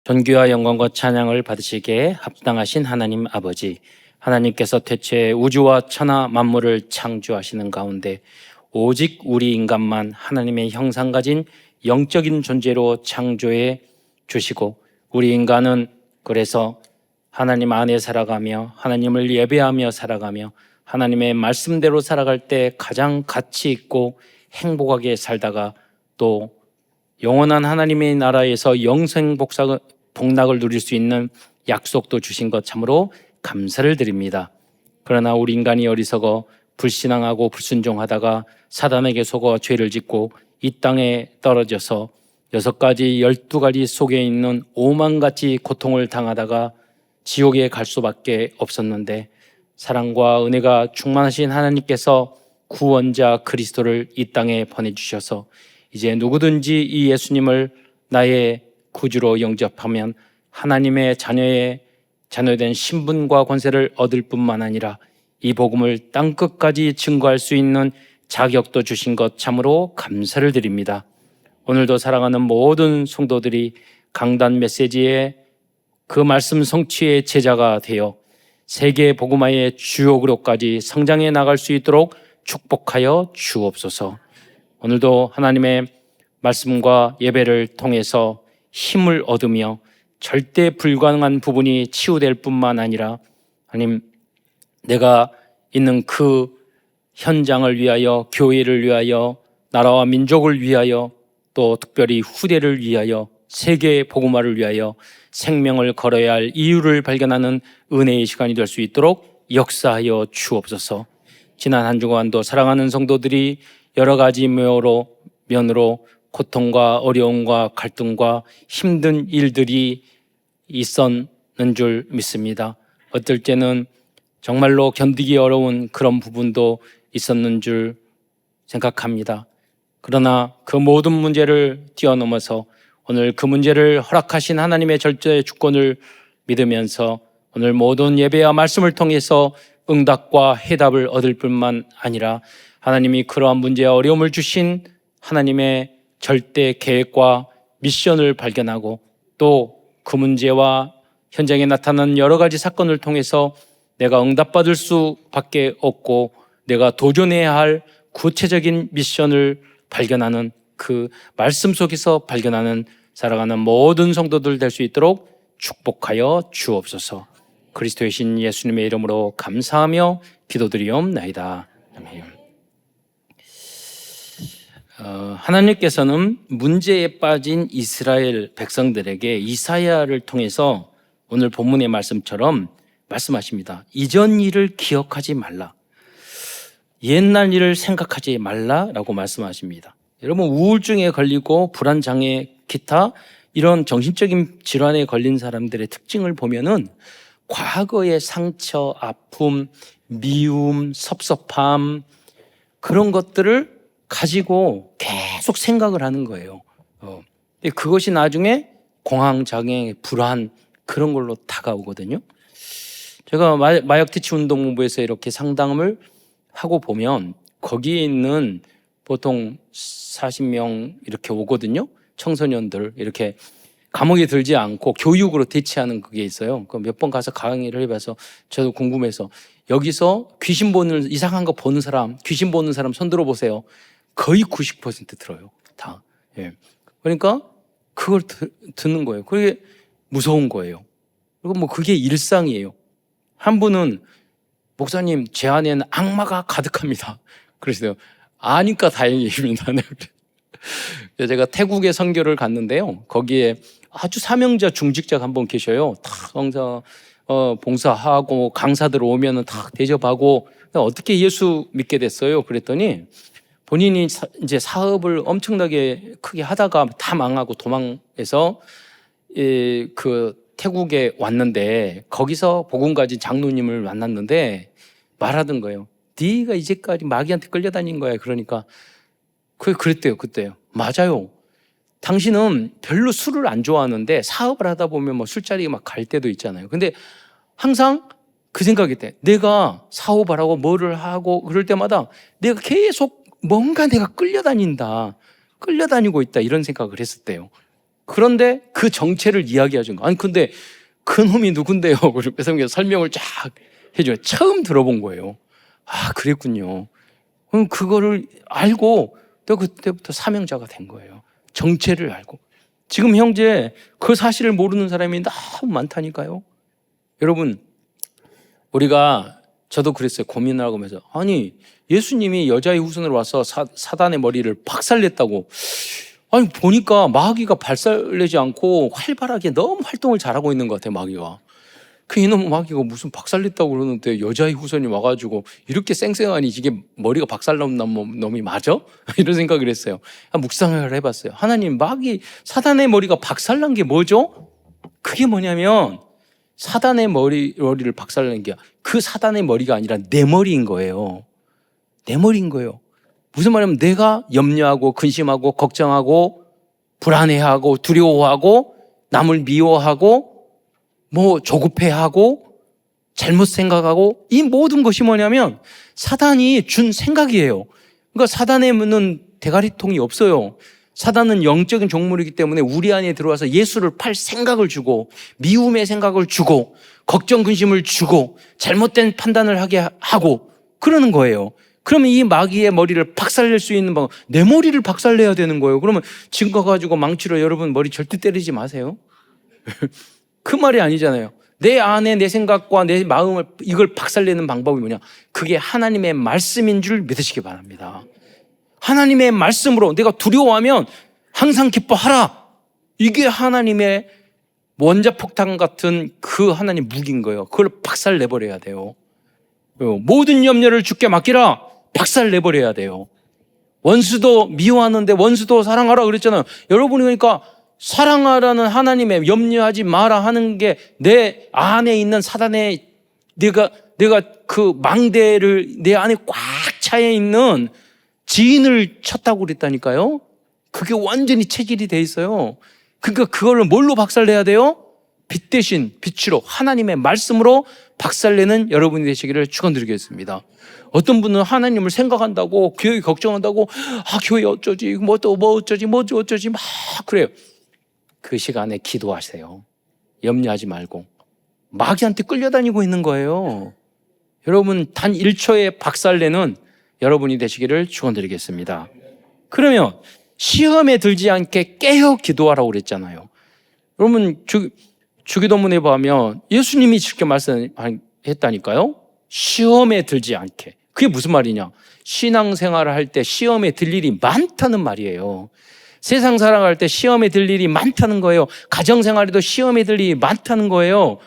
존귀와 영광과 찬양을 받으시기에 합당하신 하나님 아버지, 하나님께서 태초에 우주와 천하 만물을 창조하시는 가운데 오직 우리 인간만 하나님의 형상 가진 영적인 존재로 창조해 주시고, 우리 인간은 그래서 하나님 안에 살아가며 하나님을 예배하며 살아가며 하나님의 말씀대로 살아갈 때 가장 가치 있고 행복하게 살다가 또 영원한 하나님의 나라에서 영생 복락을 누릴 수 있는 약속도 주신 것 참으로 감사를 드립니다. 그러나 우리 인간이 어리석어 불신앙하고 불순종하다가 사단에게 속아 죄를 짓고 이 땅에 떨어져서 6가지 12가지 속에 있는 오만가지 고통을 당하다가 지옥에 갈 수밖에 없었는데, 사랑과 은혜가 충만하신 하나님께서 구원자 그리스도를 이 땅에 보내주셔서 이제 누구든지 이 예수님을 나의 구주로 영접하면 하나님의 자녀된 신분과 권세를 얻을 뿐만 아니라 이 복음을 땅끝까지 증거할 수 있는 자격도 주신 것 참으로 감사를 드립니다. 오늘도 사랑하는 모든 성도들이 강단 메시지의 그 말씀 성취의 제자가 되어 세계 복음화의 주요 그룹까지 성장해 나갈 수 있도록 축복하여 주옵소서. 오늘도 하나님의 말씀과 예배를 통해서 힘을 얻으며 절대 불가능한 부분이 치유될 뿐만 아니라 하나님, 내가 있는 그 현장을 위하여, 교회를 위하여, 나라와 민족을 위하여, 또 특별히 후대를 위하여, 세계 복음화를 위하여 생명을 걸어야 할 이유를 발견하는 은혜의 시간이 될 수 있도록 역사하여 주옵소서. 지난 한 주간도 사랑하는 성도들이 여러 가지 면으로 고통과 어려움과 갈등과 힘든 일들이 있었는 줄 믿습니다. 어떨 때는 정말로 견디기 어려운 그런 부분도 있었는 줄 생각합니다. 그러나 그 모든 문제를 뛰어넘어서 오늘 그 문제를 허락하신 하나님의 절대 주권을 믿으면서 오늘 모든 예배와 말씀을 통해서 응답과 해답을 얻을 뿐만 아니라 하나님이 그러한 문제와 어려움을 주신 하나님의 절대 계획과 미션을 발견하고 또 그 문제와 현장에 나타나는 여러 가지 사건을 통해서 내가 응답받을 수밖에 없고 내가 도전해야 할 구체적인 미션을 발견하는, 그 말씀 속에서 발견하는 살아가는 모든 성도들 될 수 있도록 축복하여 주옵소서. 그리스도의 신 예수님의 이름으로 감사하며 기도드리옵나이다. 아멘. 하나님께서는 문제에 빠진 이스라엘 백성들에게 이사야를 통해서 오늘 본문의 말씀처럼 말씀하십니다. 이전 일을 기억하지 말라, 옛날 일을 생각하지 말라라고 말씀하십니다. 여러분, 우울증에 걸리고 불안장애, 기타 이런 정신적인 질환에 걸린 사람들의 특징을 보면은 과거의 상처, 아픔, 미움, 섭섭함 그런 것들을 가지고 계속 생각을 하는 거예요. 그것이 나중에 공황장애, 불안 그런 걸로 다가오거든요. 제가 마약 퇴치 운동본부에서 이렇게 상담을 하고 보면 거기에 있는 보통 40명 이렇게 오거든요. 청소년들 이렇게 감옥에 들지 않고 교육으로 퇴치하는 그게 있어요. 몇 번 가서 강의를 해봐서 저도 궁금해서, 여기서 귀신 보는, 이상한 거 보는 사람, 귀신 보는 사람 손 들어보세요. 거의 90% 들어요. 다. 예. 그러니까 그걸 듣는 거예요. 그게 무서운 거예요. 그리고 뭐 그게 일상이에요. 한 분은 목사님, 제 안에는 악마가 가득합니다. 그러시대요. 아니까 다행입니다. 제가 태국에 선교를 갔는데요. 거기에 아주 사명자, 중직자가 한 분 계셔요. 다 봉사하고 강사들 오면은 다 대접하고, 어떻게 예수 믿게 됐어요? 그랬더니 본인이 이제 사업을 엄청나게 크게 하다가 다 망하고 도망해서 그 태국에 왔는데 거기서 복음 가진 장로님을 만났는데 말하던 거예요. 네가 이제까지 마귀한테 끌려다닌 거야. 그러니까 그랬대요. 그때요. 맞아요. 당신은 별로 술을 안 좋아하는데 사업을 하다 보면 뭐 술자리에 막 갈 때도 있잖아요. 근데 항상 그 생각이 돼. 내가 사업을 하고 뭐를 하고 그럴 때마다 내가 계속 뭔가 내가 끌려다니고 있다, 이런 생각을 했었대요. 그런데 그 정체를 이야기하신 거. 아니 근데 그놈이 누군데요? 그래서 설명을 쫙 해줘요. 처음 들어본 거예요. 아 그랬군요. 그럼 그거를 알고 또 그때부터 사명자가 된 거예요. 정체를 알고. 지금 형제 그 사실을 모르는 사람이 너무 많다니까요. 여러분 우리가 저도 그랬어요. 고민을 하고 면서 아니 예수님이 여자의 후손으로 와서 사단의 머리를 박살냈다고. 아니 보니까 마귀가 박살내지 않고 활발하게 너무 활동을 잘하고 있는 것 같아요. 마귀가. 그 이놈 마귀가 무슨 박살냈다고 그러는데 여자의 후손이 와가지고 이렇게 쌩쌩하니 이게 머리가 박살난 놈이 맞아? 이런 생각을 했어요. 묵상을 해봤어요. 하나님 마귀 사단의 머리가 박살난 게 뭐죠? 그게 뭐냐면 사단의 머리를 박살낸 게 그 사단의 머리가 아니라 내 머리인 거예요. 내 머리인 거예요. 무슨 말이냐면 내가 염려하고 근심하고 걱정하고 불안해하고 두려워하고 남을 미워하고 뭐 조급해하고 잘못 생각하고 이 모든 것이 뭐냐면 사단이 준 생각이에요. 그러니까 사단에는 대가리통이 없어요. 사단은 영적인 종물이기 때문에 우리 안에 들어와서 예수를 팔 생각을 주고 미움의 생각을 주고 걱정 근심을 주고 잘못된 판단을 하게 하고 그러는 거예요. 그러면 이 마귀의 머리를 박살낼 수 있는 방법, 내 머리를 박살내야 되는 거예요. 그러면 지금 가가지고 망치로 여러분 머리 절대 때리지 마세요. 그 말이 아니잖아요. 내 안에 내 생각과 내 마음을 이걸 박살내는 방법이 뭐냐? 그게 하나님의 말씀인 줄 믿으시기 바랍니다. 하나님의 말씀으로 내가 두려워하면 항상 기뻐하라. 이게 하나님의 원자폭탄 같은 그 하나님 무기인 거예요. 그걸 박살내버려야 돼요. 모든 염려를 주께 맡기라. 박살내버려야 돼요. 원수도 미워하는데 원수도 사랑하라 그랬잖아요. 여러분이 그러니까 사랑하라는 하나님의 염려하지 마라 하는 게 내 안에 있는 사단의 내가 그 망대를 내 안에 꽉 차에 있는 지인을 쳤다고 그랬다니까요. 그게 완전히 체질이 돼 있어요. 그러니까 그걸 뭘로 박살내야 돼요? 빛 대신 빛으로 하나님의 말씀으로 박살내는 여러분이 되시기를 축원드리겠습니다. 어떤 분은 하나님을 생각한다고 교회 걱정한다고 교회 어쩌지 뭐 어쩌지 막 그래요. 그 시간에 기도하세요. 염려하지 말고 마귀한테 끌려다니고 있는 거예요. 여러분 단 1초의 박살내는 여러분이 되시기를 축원드리겠습니다. 그러면 시험에 들지 않게 깨어 기도하라고 그랬잖아요. 여러분 주기도문에 보면 예수님이 직접 말씀했다니까요. 시험에 들지 않게. 그게 무슨 말이냐? 신앙생활을 할 때 시험에 들 일이 많다는 말이에요. 세상 살아갈 때 시험에 들 일이 많다는 거예요. 가정생활에도 시험에 들 일이 많다는 거예요.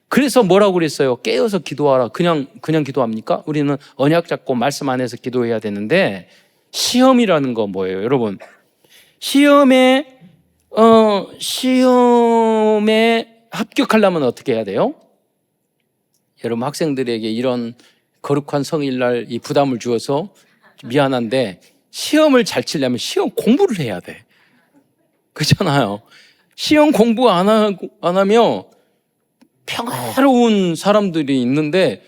그래서 뭐라고 그랬어요? 깨어서 기도하라. 그냥 기도합니까? 우리는 언약 잡고 말씀 안에서 기도해야 되는데 시험이라는 건 뭐예요? 여러분 시험에 합격하려면 어떻게 해야 돼요? 여러분 학생들에게 이런 거룩한 성일날 이 부담을 주어서 미안한데 시험을 잘 치려면 시험 공부를 해야 돼. 그렇잖아요. 시험 공부 안 하면 평화로운 사람들이 있는데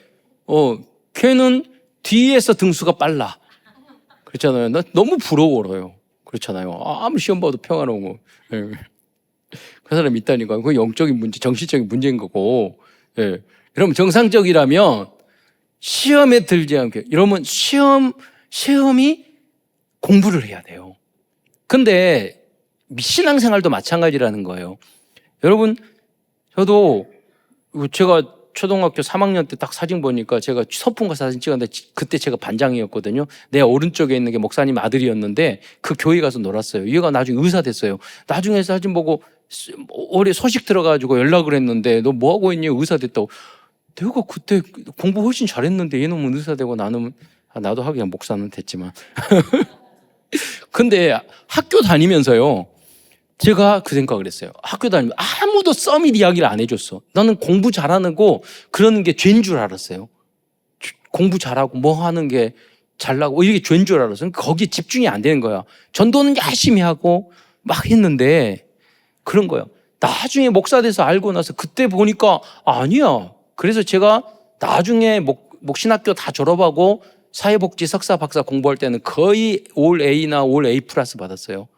걔는 뒤에서 등수가 빨라. 그렇잖아요. 나 너무 부러워요. 그렇잖아요. 아무리 시험 봐도 평화로운 거. 예. 그 사람이 있다니까요. 그건 영적인 문제, 정신적인 문제인 거고. 예. 여러분 정상적이라면 시험에 들지 않게 이러면 시험이 공부를 해야 돼요. 근데 신앙생활도 마찬가지라는 거예요. 여러분 저도 제가 초등학교 3학년 때 딱 사진 보니까 제가 서풍과 사진 찍었는데 그때 제가 반장이었거든요. 내 오른쪽에 있는 게 목사님 아들이었는데 그 교회 가서 놀았어요. 얘가 나중에 의사 됐어요. 나중에 사진 보고 올해 소식 들어가지고 연락을 했는데 너 뭐하고 있니? 의사 됐다고. 내가 그때 공부 훨씬 잘했는데 얘놈은 의사 되고 나도 하긴 목사는 됐지만 근데 학교 다니면서요 제가 그 생각을 했어요. 학교 다니면 아무도 써밋 이야기를 안 해줬어. 나는 공부 잘하는 거 그러는 게 죄인 줄 알았어요. 공부 잘하고 뭐 하는 게 잘나고 이게 죄인 줄 알았어요. 거기에 집중이 안 되는 거야. 전도는 열심히 하고 막 했는데 그런 거예요. 나중에 목사 돼서 알고 나서 그때 보니까 아니야. 그래서 제가 나중에 목신학교 다 졸업하고 사회복지 석사 박사 공부할 때는 거의 올 A나 올 A 플러스 받았어요.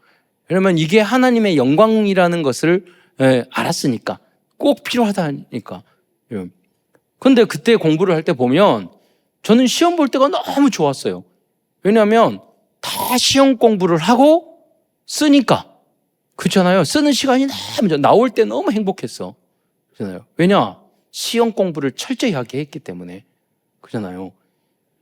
왜냐면 이게 하나님의 영광이라는 것을 알았으니까, 꼭 필요하다니까. 근데 그때 공부를 할 때 보면 저는 시험 볼 때가 너무 좋았어요. 왜냐하면 다 시험 공부를 하고 쓰니까. 그렇잖아요. 쓰는 시간이 너무, 나올 때 너무 행복했어. 그렇잖아요. 왜냐? 시험 공부를 철저히 하게 했기 때문에. 그렇잖아요.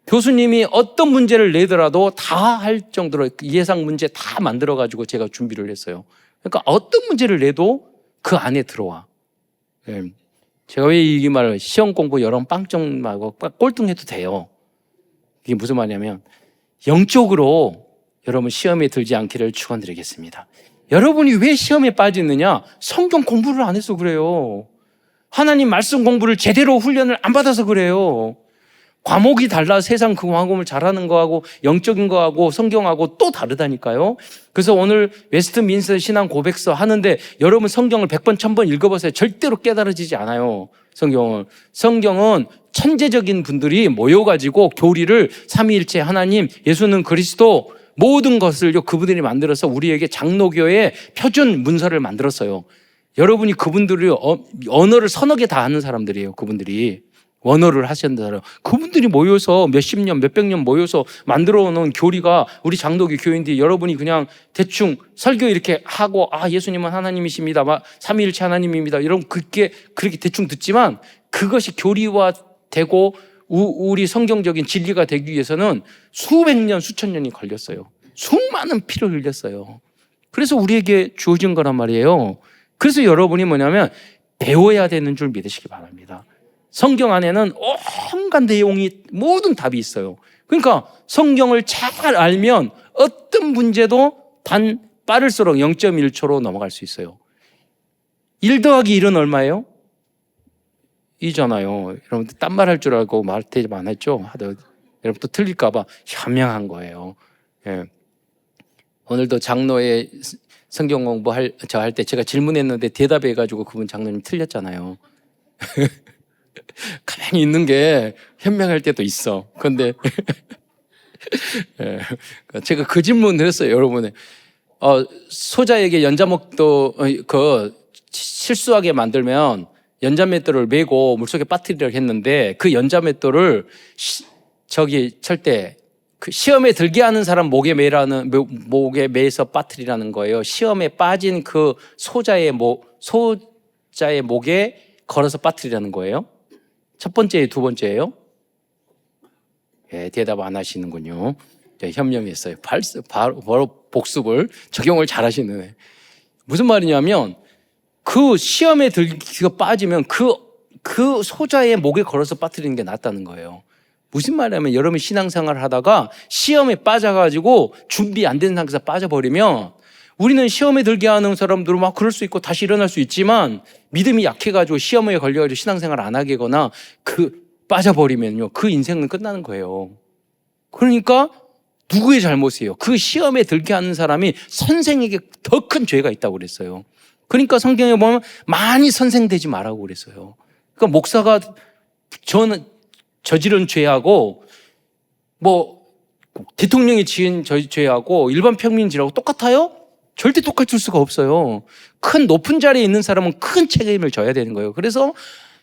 교수님이 어떤 문제를 내더라도 다 할 정도로 예상 문제 다 만들어가지고 제가 준비를 했어요. 그러니까 어떤 문제를 내도 그 안에 들어와. 제가 왜 이 말을 시험 공부 여러 빵점 말고 꼴등해도 돼요. 이게 무슨 말이냐면 영적으로 여러분 시험에 들지 않기를 축원드리겠습니다. 여러분이 왜 시험에 빠지느냐? 성경 공부를 안 해서 그래요. 하나님 말씀 공부를 제대로 훈련을 안 받아서 그래요. 과목이 달라 세상 그 과목을 잘하는 거하고 영적인 거하고 성경하고 또 다르다니까요. 그래서 오늘 웨스트민스터 신앙 고백서 하는데 여러분 성경을 100번, 1000번 읽어보세요. 절대로 깨달아지지 않아요. 성경은 천재적인 분들이 모여가지고 교리를 삼위일체 하나님, 예수는 그리스도 모든 것을 그분들이 만들어서 우리에게 장로교의 표준 문서를 만들었어요. 여러분이 그분들이 언어를 서너 개 다 아는 사람들이에요. 그분들이. 원어를 하셨는 사람. 그분들이 모여서 몇십 년, 몇백 년 모여서 만들어 놓은 교리가 우리 장로교 교인들이 여러분이 그냥 대충 설교 이렇게 하고 예수님은 하나님이십니다. 삼위일체 하나님입니다. 여러분 그렇게 대충 듣지만 그것이 교리화 되고 우리 성경적인 진리가 되기 위해서는 수백 년, 수천 년이 걸렸어요. 수많은 피를 흘렸어요. 그래서 우리에게 주어진 거란 말이에요. 그래서 여러분이 뭐냐면 배워야 되는 줄 믿으시기 바랍니다. 성경 안에는 온갖 내용이 모든 답이 있어요. 그러니까 성경을 잘 알면 어떤 문제도 빠를수록 0.1초로 넘어갈 수 있어요. 1 더하기 1은 얼마예요? 2잖아요. 여러분 딴 말 할 줄 알고 말 대접 안 했죠? 여러분 또 틀릴까 봐 현명한 거예요. 예. 오늘도 장로의 성경 공부 할 때 제가 질문했는데 대답해가지고 그분 장로님 틀렸잖아요. 가만히 있는 게 현명할 때도 있어. 그런데 제가 그 질문을 했어요. 여러분의 소자에게 연자목도 실수하게 만들면 연자맷돌을 메고 물속에 빠뜨리려고 했는데 그 연자맷돌을 절대 그 시험에 들게 하는 사람 목에 매서 빠뜨리라는 거예요. 시험에 빠진 그 소자의 목에 걸어서 빠뜨리라는 거예요. 첫 번째예요, 두 번째예요? 대답 안 하시는군요. 현명했어요. 바로 복습을 적용을 잘 하시는. 무슨 말이냐면 그 시험에 들기가 빠지면 그 소자의 목에 걸어서 빠뜨리는 게 낫다는 거예요. 무슨 말이냐면 여러분이 신앙생활을 하다가 시험에 빠져가지고 준비 안 된 상태에서 빠져버리면 우리는 시험에 들게 하는 사람들은 막 그럴 수 있고 다시 일어날 수 있지만 믿음이 약해가지고 시험에 걸려가지고 신앙생활 안 하게 하거나 빠져버리면요. 그 인생은 끝나는 거예요. 그러니까 누구의 잘못이에요? 그 시험에 들게 하는 사람이 선생에게 더 큰 죄가 있다고 그랬어요. 그러니까 성경에 보면 많이 선생되지 말라고 그랬어요. 그러니까 목사가 저지른 죄하고 대통령이 지은 죄하고 일반 평민죄하고 똑같아요? 절대 똑같을 수가 없어요. 높은 자리에 있는 사람은 큰 책임을 져야 되는 거예요. 그래서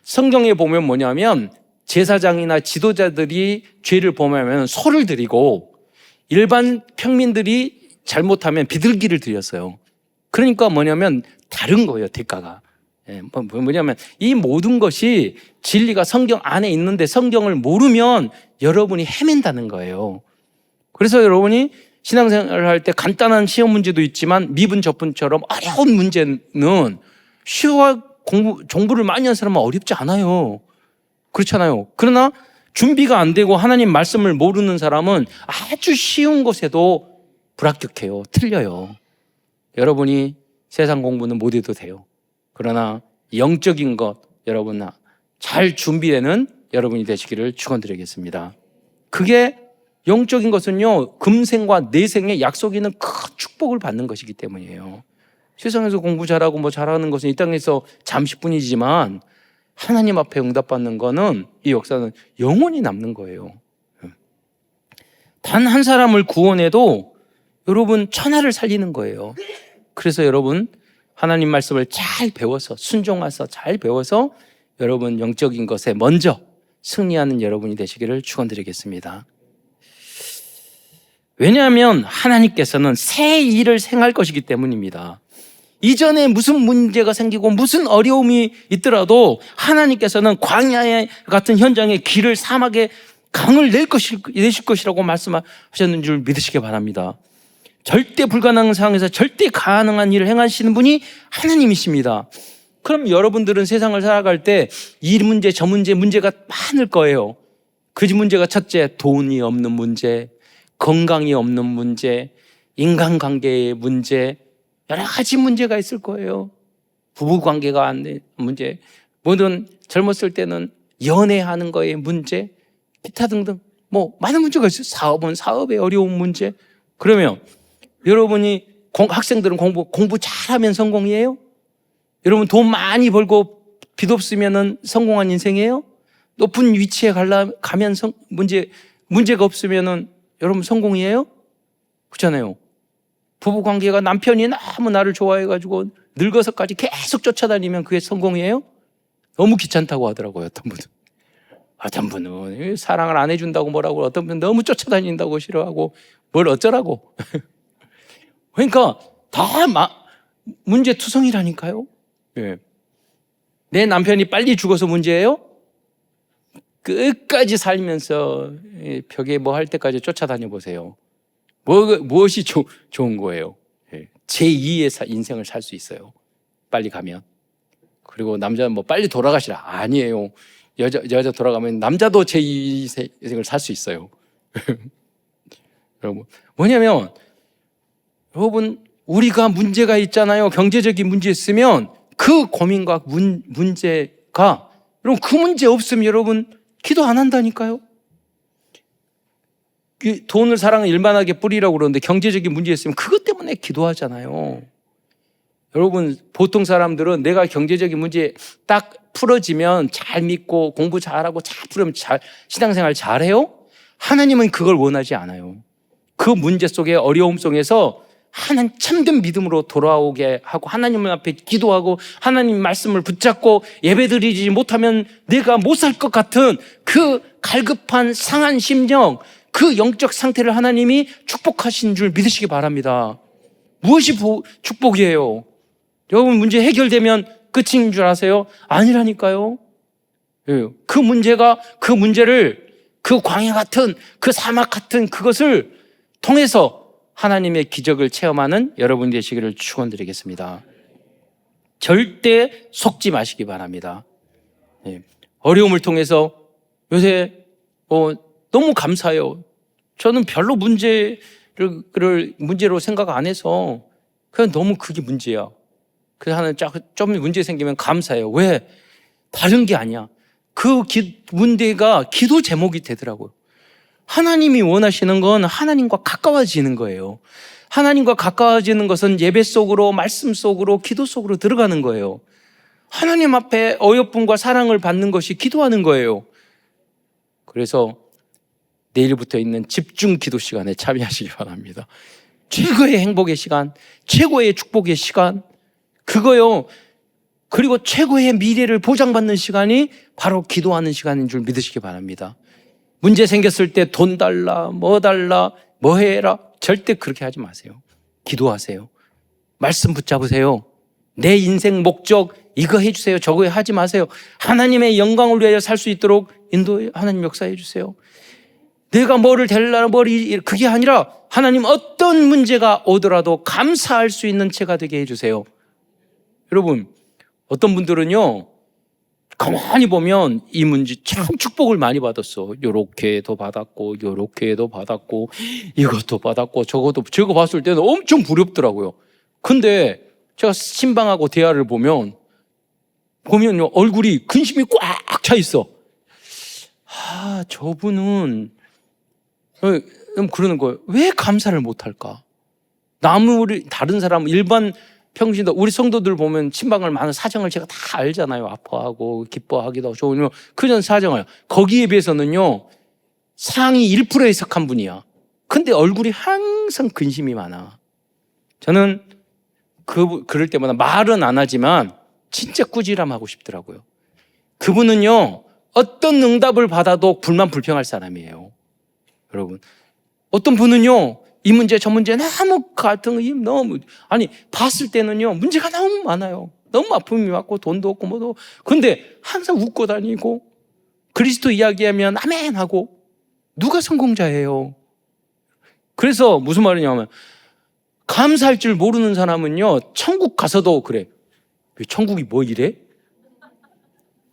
성경에 보면 뭐냐면 제사장이나 지도자들이 죄를 범하면 소를 드리고 일반 평민들이 잘못하면 비둘기를 드렸어요. 그러니까 뭐냐면 다른 거예요, 대가가. 뭐냐면 이 모든 것이 진리가 성경 안에 있는데 성경을 모르면 여러분이 헤맨다는 거예요. 그래서 여러분이 신앙생활을 할 때 간단한 시험 문제도 있지만 미분 접분처럼 어려운 문제는 쉬워 공부를 많이 한 사람은 어렵지 않아요. 그렇잖아요. 그러나 준비가 안 되고 하나님 말씀을 모르는 사람은 아주 쉬운 것에도 불합격해요. 틀려요. 여러분이 세상 공부는 못 해도 돼요. 그러나 영적인 것 여러분 잘 준비되는 여러분이 되시기를 축원드리겠습니다. 그게 영적인 것은요 금생과 내생의 약속이 있는 큰 축복을 받는 것이기 때문이에요. 세상에서 공부 잘하고 잘하는 것은 이 땅에서 잠시뿐이지만 하나님 앞에 응답받는 거는 이 역사는 영원히 남는 거예요. 단 한 사람을 구원해도 여러분 천하를 살리는 거예요. 그래서 여러분 하나님 말씀을 잘 배워서 순종해서 잘 배워서 여러분 영적인 것에 먼저 승리하는 여러분이 되시기를 축원드리겠습니다. 왜냐하면 하나님께서는 새 일을 행할 것이기 때문입니다. 이전에 무슨 문제가 생기고 무슨 어려움이 있더라도 하나님께서는 광야 같은 현장에 길을 사막에 강을 내실 것이라고 말씀하셨는 줄 믿으시기 바랍니다. 절대 불가능한 상황에서 절대 가능한 일을 행하시는 분이 하나님이십니다. 그럼 여러분들은 세상을 살아갈 때 이 문제 저 문제가 많을 거예요. 그 문제가 첫째, 돈이 없는 문제, 건강이 없는 문제, 인간관계의 문제, 여러 가지 문제가 있을 거예요. 부부관계가 안 돼 문제, 뭐든 젊었을 때는 연애하는 거에 문제, 기타 등등 많은 문제가 있어요. 사업은 사업의 어려운 문제. 그러면 여러분이 학생들은 공부 잘하면 성공이에요? 여러분 돈 많이 벌고 빚 없으면 성공한 인생이에요? 높은 위치에 가면 문제가 없으면 여러분 성공이에요? 그렇잖아요. 부부관계가 남편이 너무 나를 좋아해가지고 늙어서까지 계속 쫓아다니면 그게 성공이에요? 너무 귀찮다고 하더라고요. 어떤 분은 사랑을 안 해준다고 뭐라고, 어떤 분은 너무 쫓아다닌다고 싫어하고 뭘 어쩌라고. 그러니까 다 문제투성이라니까요. 예. 내 남편이 빨리 죽어서 문제예요? 끝까지 살면서 벽에 뭐 할 때까지 쫓아다녀 보세요. 무엇이 좋은 거예요? 제2의 인생을 살 수 있어요. 빨리 가면. 그리고 남자는 빨리 돌아가시라. 아니에요. 여자 돌아가면 남자도 제2의 인생을 살 수 있어요. 여러분, 뭐냐면, 여러분, 우리가 문제가 있잖아요. 경제적인 문제 있으면 그 고민과 문제가, 여러분, 그 문제 없으면 여러분, 기도 안 한다니까요. 돈을 사랑을 일만하게 뿌리라고 그러는데 경제적인 문제 있으면 그것 때문에 기도하잖아요. 여러분, 보통 사람들은 내가 경제적인 문제 딱 풀어지면 잘 믿고 공부 잘하고 잘 풀으면 신앙생활 잘해요? 하나님은 그걸 원하지 않아요. 그 문제 속에 어려움 속에서 하나님 참된 믿음으로 돌아오게 하고 하나님 앞에 기도하고 하나님 말씀을 붙잡고 예배드리지 못하면 내가 못 살 것 같은 그 갈급한 상한 심정, 그 영적 상태를 하나님이 축복하신 줄 믿으시기 바랍니다. 무엇이 축복이에요? 여러분 문제 해결되면 끝인 줄 아세요? 아니라니까요. 그 문제를 그 광야 같은 그 사막 같은 그것을 통해서 하나님의 기적을 체험하는 여러분 되시기를 축원드리겠습니다. 절대 속지 마시기 바랍니다. 어려움을 통해서 요새 너무 감사해요. 저는 별로 문제로 생각 안 해서 그냥 너무 그게 문제야. 그래서 하나 좀 문제 생기면 감사해요. 왜? 다른 게 아니야. 그 문제가 기도 제목이 되더라고요. 하나님이 원하시는 건 하나님과 가까워지는 거예요. 하나님과 가까워지는 것은 예배 속으로, 말씀 속으로, 기도 속으로 들어가는 거예요. 하나님 앞에 어여쁨과 사랑을 받는 것이 기도하는 거예요. 그래서 내일부터 있는 집중 기도 시간에 참여하시기 바랍니다. 최고의 행복의 시간, 최고의 축복의 시간, 그거요. 그리고 최고의 미래를 보장받는 시간이 바로 기도하는 시간인 줄 믿으시기 바랍니다. 문제 생겼을 때 돈 달라, 뭐 달라, 뭐 해라. 절대 그렇게 하지 마세요. 기도하세요. 말씀 붙잡으세요. 내 인생 목적 이거 해주세요. 저거 하지 마세요. 하나님의 영광을 위하여 살 수 있도록 하나님 역사해 주세요. 내가 뭐를 될라, 그게 아니라 하나님 어떤 문제가 오더라도 감사할 수 있는 채가 되게 해주세요. 여러분, 어떤 분들은요, 가만히 보면 이 문제 참 축복을 많이 받았어. 요렇게도 받았고, 요렇게도 받았고, 이것도 받았고, 저거 봤을 때는 엄청 부럽더라고요. 근데 제가 신방하고 대화를 보면요, 얼굴이 근심이 꽉 차 있어. 저분은 그러는 거예요. 왜 감사를 못할까? 다른 사람, 일반 평신도, 우리 성도들 보면 신방을 많은 사정을 제가 다 알잖아요. 아파하고, 기뻐하기도 좋으면, 그런 사정을. 거기에 비해서는요, 상위 1%에 속한 분이야. 근데 얼굴이 항상 근심이 많아. 저는 그럴 때마다 말은 안 하지만 진짜 꾸지람하고 싶더라고요. 그분은요, 어떤 응답을 받아도 불만 불평할 사람이에요. 여러분, 어떤 분은요, 이 문제 저 문제 너무 같은 거 너무, 아니 봤을 때는요 문제가 너무 많아요. 너무 아픔이 많고 돈도 없고 뭐도. 근데 항상 웃고 다니고 그리스도 이야기하면 아멘 하고. 누가 성공자예요? 그래서 무슨 말이냐면, 감사할 줄 모르는 사람은요 천국 가서도 그래. 왜 천국이 뭐 이래?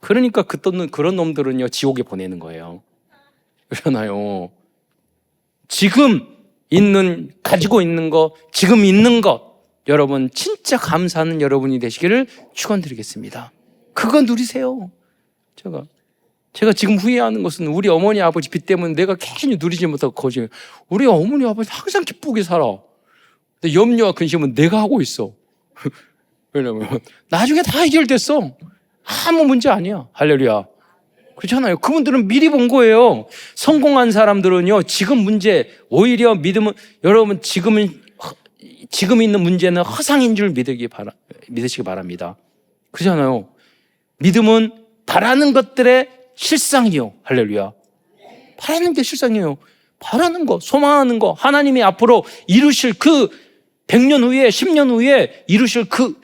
그러니까 그런 놈들은요 지옥에 보내는 거예요. 그러나요, 지금 가지고 있는 거, 지금 있는 것, 여러분 진짜 감사하는 여러분이 되시기를 축원드리겠습니다. 그거 누리세요. 제가 지금 후회하는 것은 우리 어머니 아버지 빚 때문에 내가 괜히 누리지 못하고 거짓말. 우리 어머니 아버지 항상 기쁘게 살아. 근데 염려와 근심은 내가 하고 있어. 왜냐면 나중에 다 해결됐어. 아무 문제 아니야. 할렐루야. 그렇잖아요. 그분들은 미리 본 거예요. 성공한 사람들은요, 지금 문제, 오히려 믿음은, 여러분, 지금 있는 문제는 허상인 줄 믿으시기 바랍니다. 그렇잖아요. 믿음은 바라는 것들의 실상이요. 할렐루야. 바라는 게 실상이에요. 바라는 거, 소망하는 거, 하나님이 앞으로 이루실 그 100년 후에, 10년 후에 이루실 그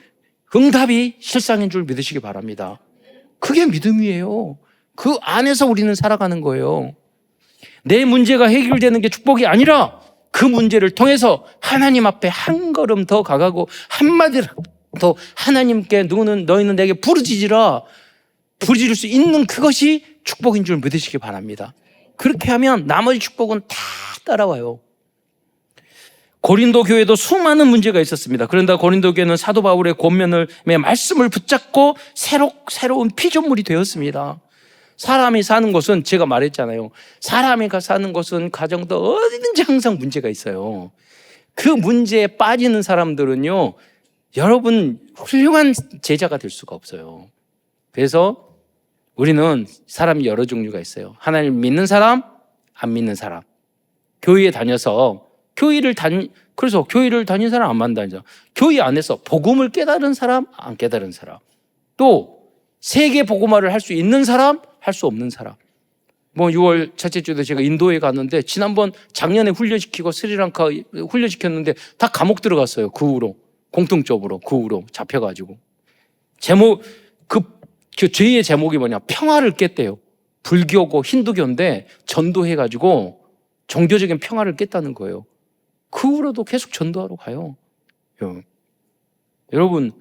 응답이 실상인 줄 믿으시기 바랍니다. 그게 믿음이에요. 그 안에서 우리는 살아가는 거예요. 내 문제가 해결되는 게 축복이 아니라 그 문제를 통해서 하나님 앞에 한 걸음 더 가가고 한마디라도 하나님께 너희는 내게 부르짖으라. 부르짖을 수 있는 그것이 축복인 줄 믿으시기 바랍니다. 그렇게 하면 나머지 축복은 다 따라와요. 고린도 교회도 수많은 문제가 있었습니다. 그런데 고린도 교회는 사도 바울의 권면의 말씀을 붙잡고 새로운 피조물이 되었습니다. 사람이 사는 것은 제가 말했잖아요. 사람이 사는 것은 가정도 어디든지 항상 문제가 있어요. 그 문제에 빠지는 사람들은요, 여러분 훌륭한 제자가 될 수가 없어요. 그래서 우리는 사람이 여러 종류가 있어요. 하나님 믿는 사람, 안 믿는 사람. 교회에 다녀서 그래서 교회를 다니는 사람, 안 만나죠. 교회 안에서 복음을 깨달은 사람, 안 깨달은 사람. 또 세계 복음화를 할 수 있는 사람, 할 수 없는 사람. 6월 첫째 주에 제가 인도에 갔는데, 작년에 훈련시키고 스리랑카 훈련시켰는데 다 감옥 들어갔어요. 그 후로. 공통적으로 그 후로 잡혀가지고. 그 죄의 제목이 뭐냐? 평화를 깼대요. 불교고 힌두교인데 전도해가지고 종교적인 평화를 깼다는 거예요. 그 후로도 계속 전도하러 가요. 여러분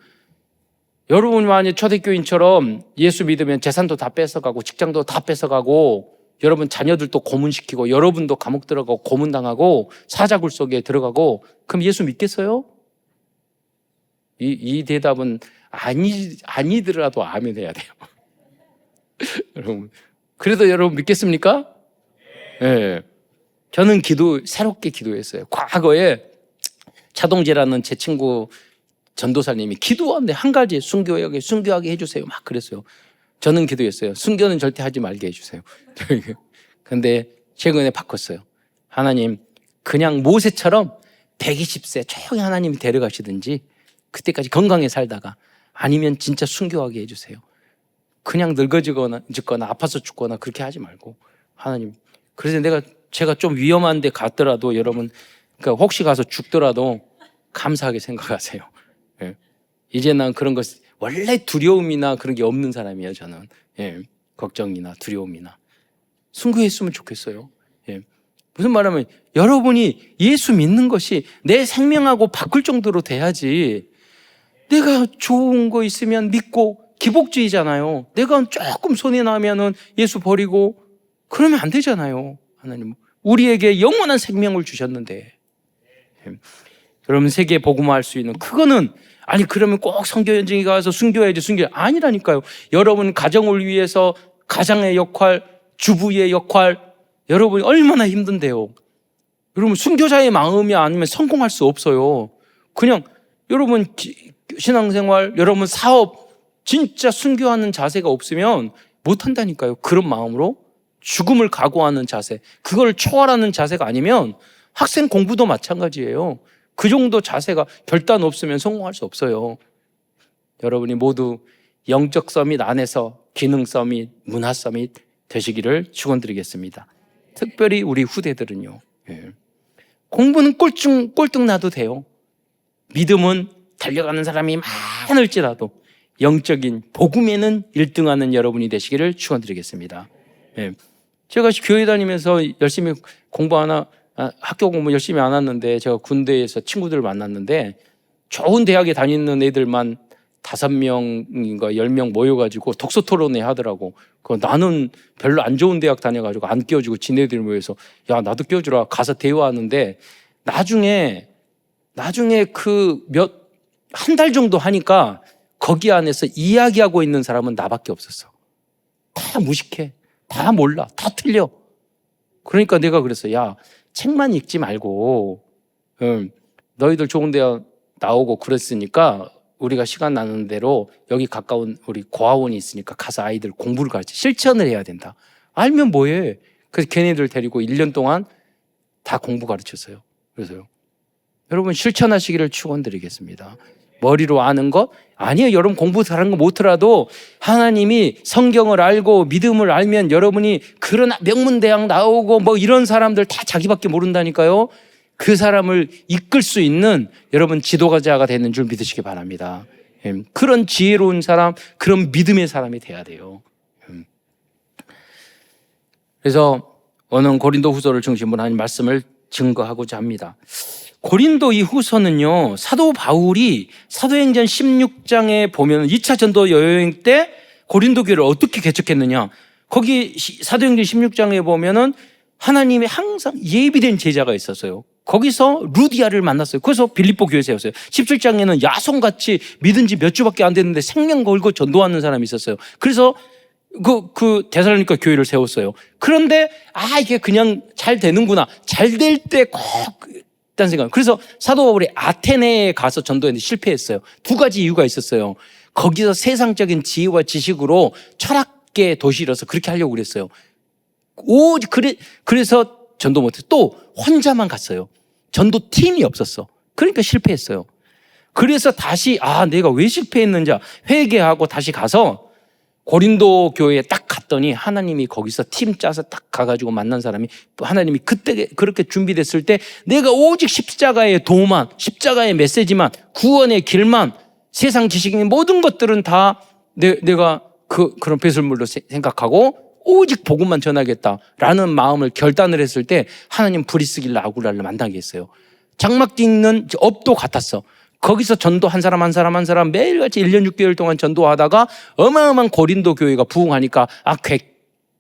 만약 초대교인처럼 예수 믿으면 재산도 다 뺏어가고 직장도 다 뺏어가고 여러분 자녀들도 고문시키고 여러분도 감옥 들어가고 고문당하고 사자굴 속에 들어가고, 그럼 예수 믿겠어요? 이 대답은 아니더라도 아멘 해야 돼요. 여러분, 그래도 여러분 믿겠습니까? 네. 저는 새롭게 기도했어요. 과거에 차동재라는 제 친구 전도사님이 기도하는데 한 가지 순교하게 해주세요. 막 그랬어요. 저는 기도했어요. 순교는 절대 하지 말게 해주세요. 근데 최근에 바꿨어요. 하나님, 그냥 모세처럼 120세 조용히 하나님이 데려가시든지 그때까지 건강히 살다가, 아니면 진짜 순교하게 해주세요. 그냥 늙어지거나 아파서 죽거나 그렇게 하지 말고, 하나님. 그래서 제가 좀 위험한 데 갔더라도 여러분, 그러니까 혹시 가서 죽더라도 감사하게 생각하세요. 예. 이제 난 그런 것, 원래 두려움이나 그런 게 없는 사람이에요, 저는. 예. 걱정이나 두려움이나. 순교했으면 좋겠어요. 예. 무슨 말하면, 여러분이 예수 믿는 것이 내 생명하고 바꿀 정도로 돼야지, 내가 좋은 거 있으면 믿고, 기복주의잖아요. 내가 조금 손해 나면은 예수 버리고, 그러면 안 되잖아요. 하나님, 우리에게 영원한 생명을 주셨는데. 여러분, 세계에 복음화할 수 있는 그거는, 아니 그러면 꼭 선교 현장에 가서 순교해야지, 아니라니까요. 여러분 가정을 위해서 가장의 역할, 주부의 역할, 여러분이 얼마나 힘든데요. 여러분 순교자의 마음이 아니면 성공할 수 없어요. 그냥 여러분 신앙생활, 여러분 사업, 진짜 순교하는 자세가 없으면 못한다니까요. 그런 마음으로 죽음을 각오하는 자세, 그걸 초월하는 자세가 아니면 학생 공부도 마찬가지예요. 그 정도 자세가 결단 없으면 성공할 수 없어요. 여러분이 모두 영적 서밋 안에서 기능 서밋, 문화 서밋 되시기를 축원드리겠습니다. 특별히 우리 후대들은요. 공부는 꼴등 나도 돼요. 믿음은 달려가는 사람이 많을지라도 영적인 복음에는 1등하는 여러분이 되시기를 축원드리겠습니다. 제가 교회 다니면서 열심히 학교 공부 열심히 안 했는데 제가 군대에서 친구들을 만났는데 좋은 대학에 다니는 애들만 5명인가 10명 모여가지고 독서 토론회 하더라고. 나는 별로 안 좋은 대학 다녀가지고 안 끼워주고 지네들 모여서 야 나도 끼워주라 가서 대화하는데 나중에 한 달 정도 하니까 거기 안에서 이야기하고 있는 사람은 나밖에 없었어. 다 무식해. 다 몰라. 다 틀려. 그러니까 내가 그랬어. 야 책만 읽지 말고 너희들 좋은 대학 나오고 그랬으니까 우리가 시간 나는 대로 여기 가까운 우리 고아원이 있으니까 가서 아이들 공부를 가르쳐. 실천을 해야 된다. 알면 뭐해. 그래서 걔네들 데리고 1년 동안 다 공부 가르쳤어요. 그래서요. 여러분 실천하시기를 축원드리겠습니다. 머리로 아는 것? 아니에요. 여러분 공부 잘하는 거 못하더라도 하나님이 성경을 알고 믿음을 알면 여러분이 그런 명문대학 나오고 뭐 이런 사람들 다 자기밖에 모른다니까요. 그 사람을 이끌 수 있는 여러분 지도자가 되는 줄 믿으시기 바랍니다. 그런 지혜로운 사람, 그런 믿음의 사람이 돼야 돼요. 그래서 오늘 고린도 후서를 중심으로 하는 말씀을 증거하고자 합니다. 고린도 이 후서는요, 사도 바울이 사도행전 16장에 보면 2차 전도 여행 때 고린도 교회를 어떻게 개척했느냐. 거기 사도행전 16장에 보면은 하나님의 항상 예비된 제자가 있었어요. 거기서 루디아를 만났어요. 그래서 빌립보 교회 세웠어요. 17장에는 야손같이 믿은 지 몇 주밖에 안 됐는데 생명 걸고 전도하는 사람이 있었어요. 그래서 그 데살로니가 교회를 세웠어요. 그런데 이게 그냥 잘 되는구나. 잘 될 때 꼭 있다는 생각. 그래서 사도 바울이 아테네에 가서 전도했는데 실패했어요. 2가지 이유가 있었어요. 거기서 세상적인 지혜와 지식으로 철학계 도시라서 그렇게 하려고 그랬어요. 그래서 전도 못했어요. 또 혼자만 갔어요. 전도 팀이 없었어. 그러니까 실패했어요. 그래서 다시 내가 왜 실패했는지 회개하고 다시 가서 고린도 교회에 딱 갔더니 하나님이 거기서 팀 짜서 딱 가가지고 만난 사람이 하나님이 그때 그렇게 준비됐을 때 내가 오직 십자가의 도만, 십자가의 메시지만, 구원의 길만, 세상 지식인 모든 것들은 다 내가 그런 배설물로 생각하고 오직 복음만 전하겠다라는 마음을 결단을 했을 때 하나님 브리스길라 아굴라를 만나게 했어요. 장막 딛는 업도 같았어. 거기서 전도 한 사람 매일같이 1년 6개월 동안 전도하다가 어마어마한 고린도 교회가 부흥하니까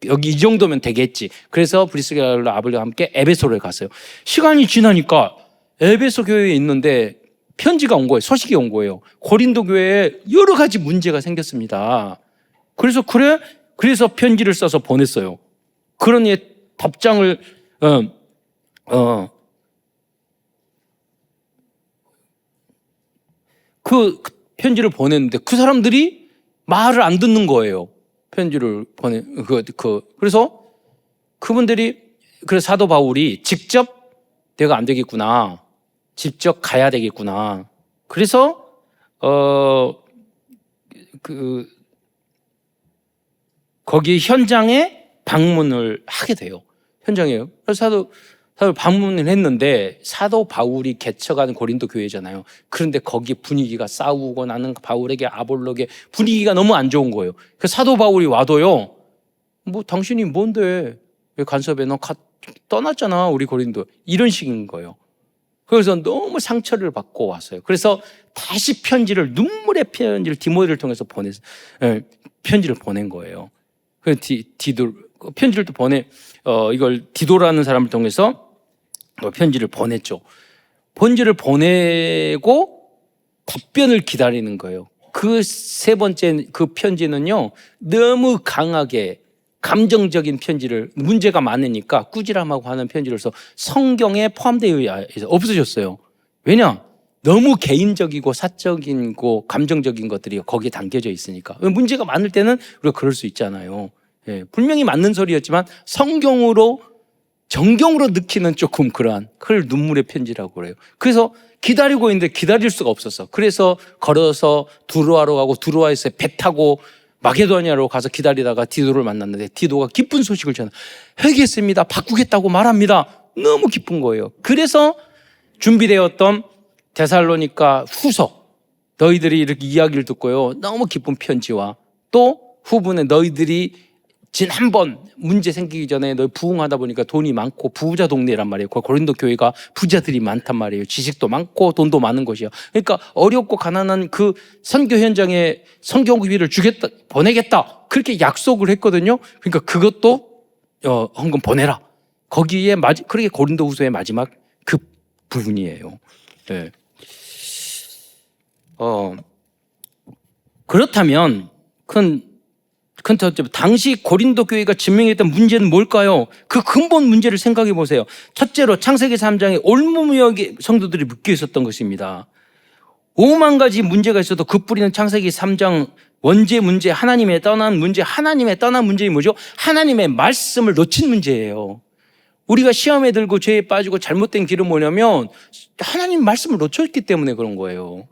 여기 이 정도면 되겠지. 그래서 브리스길라 아굴라와 함께 에베소를 갔어요. 시간이 지나니까 에베소 교회에 있는데 편지가 온 거예요. 소식이 온 거예요. 고린도 교회에 여러 가지 문제가 생겼습니다. 그래서 편지를 써서 보냈어요. 그런 답장을 그 편지를 보냈는데 그 사람들이 말을 안 듣는 거예요. 편지를 그래서 그분들이 그래서 사도 바울이 직접 내가 안 되겠구나. 직접 가야 되겠구나. 그래서 거기 현장에 방문을 하게 돼요. 현장이에요. 그래서 사도 방문을 했는데 사도 바울이 개척한 고린도 교회잖아요. 그런데 거기 분위기가 싸우고 나는 바울에게 아볼로게 분위기가 너무 안 좋은 거예요. 그래서 사도 바울이 와도요. 당신이 뭔데 왜 간섭해? 너 떠났잖아 우리 고린도. 이런 식인 거예요. 그래서 너무 상처를 받고 왔어요. 그래서 다시 눈물의 편지를 디모데를 통해서 편지를 보낸 거예요. 그래서 편지를 또 이걸 디도라는 사람을 통해서 편지를 보냈죠. 편지를 보내고 답변을 기다리는 거예요. 그 세 번째 그 편지는요, 너무 강하게 감정적인 편지를, 문제가 많으니까 꾸지람하고 하는 편지로서 성경에 포함되어 없어졌어요. 왜냐? 너무 개인적이고 사적이고 감정적인 것들이 거기에 담겨져 있으니까. 문제가 많을 때는 우리가 그럴 수 있잖아요. 분명히 맞는 소리였지만 성경으로 정경으로 느끼는 조금 그러한 그걸 눈물의 편지라고 그래요. 그래서 기다리고 있는데 기다릴 수가 없었어. 그래서 걸어서 두로아로 가고 두로아에서 배 타고 마게도니아로 가서 기다리다가 디도를 만났는데 디도가 기쁜 소식을 전해 회개했습니다. 바꾸겠다고 말합니다. 너무 기쁜 거예요. 그래서 준비되었던 데살로니가 후서, 너희들이 이렇게 이야기를 듣고요, 너무 기쁜 편지와 또 후분에 너희들이 지난번 문제 생기기 전에 너희 부흥하다 보니까 돈이 많고 부자 동네란 말이에요. 고린도 교회가 부자들이 많단 말이에요. 지식도 많고 돈도 많은 곳이요. 그러니까 어렵고 가난한 그 선교 현장에 성경구비를 주겠다, 보내겠다, 그렇게 약속을 했거든요. 그러니까 그것도 헌금 보내라. 거기에 그렇게 고린도후서의 마지막 그 부분이에요. 네. 그렇다면 당시 고린도 교회가 증명했던 문제는 뭘까요? 그 근본 문제를 생각해 보세요. 첫째로 창세기 3장에 올무무역의 성도들이 묶여 있었던 것입니다. 5만 가지 문제가 있어도 그 뿌리는 창세기 3장 원죄 문제, 하나님의 떠난 문제. 하나님의 떠난 문제이 뭐죠? 하나님의 말씀을 놓친 문제예요. 우리가 시험에 들고 죄에 빠지고 잘못된 길은 뭐냐면 하나님 말씀을 놓쳤기 때문에 그런 거예요.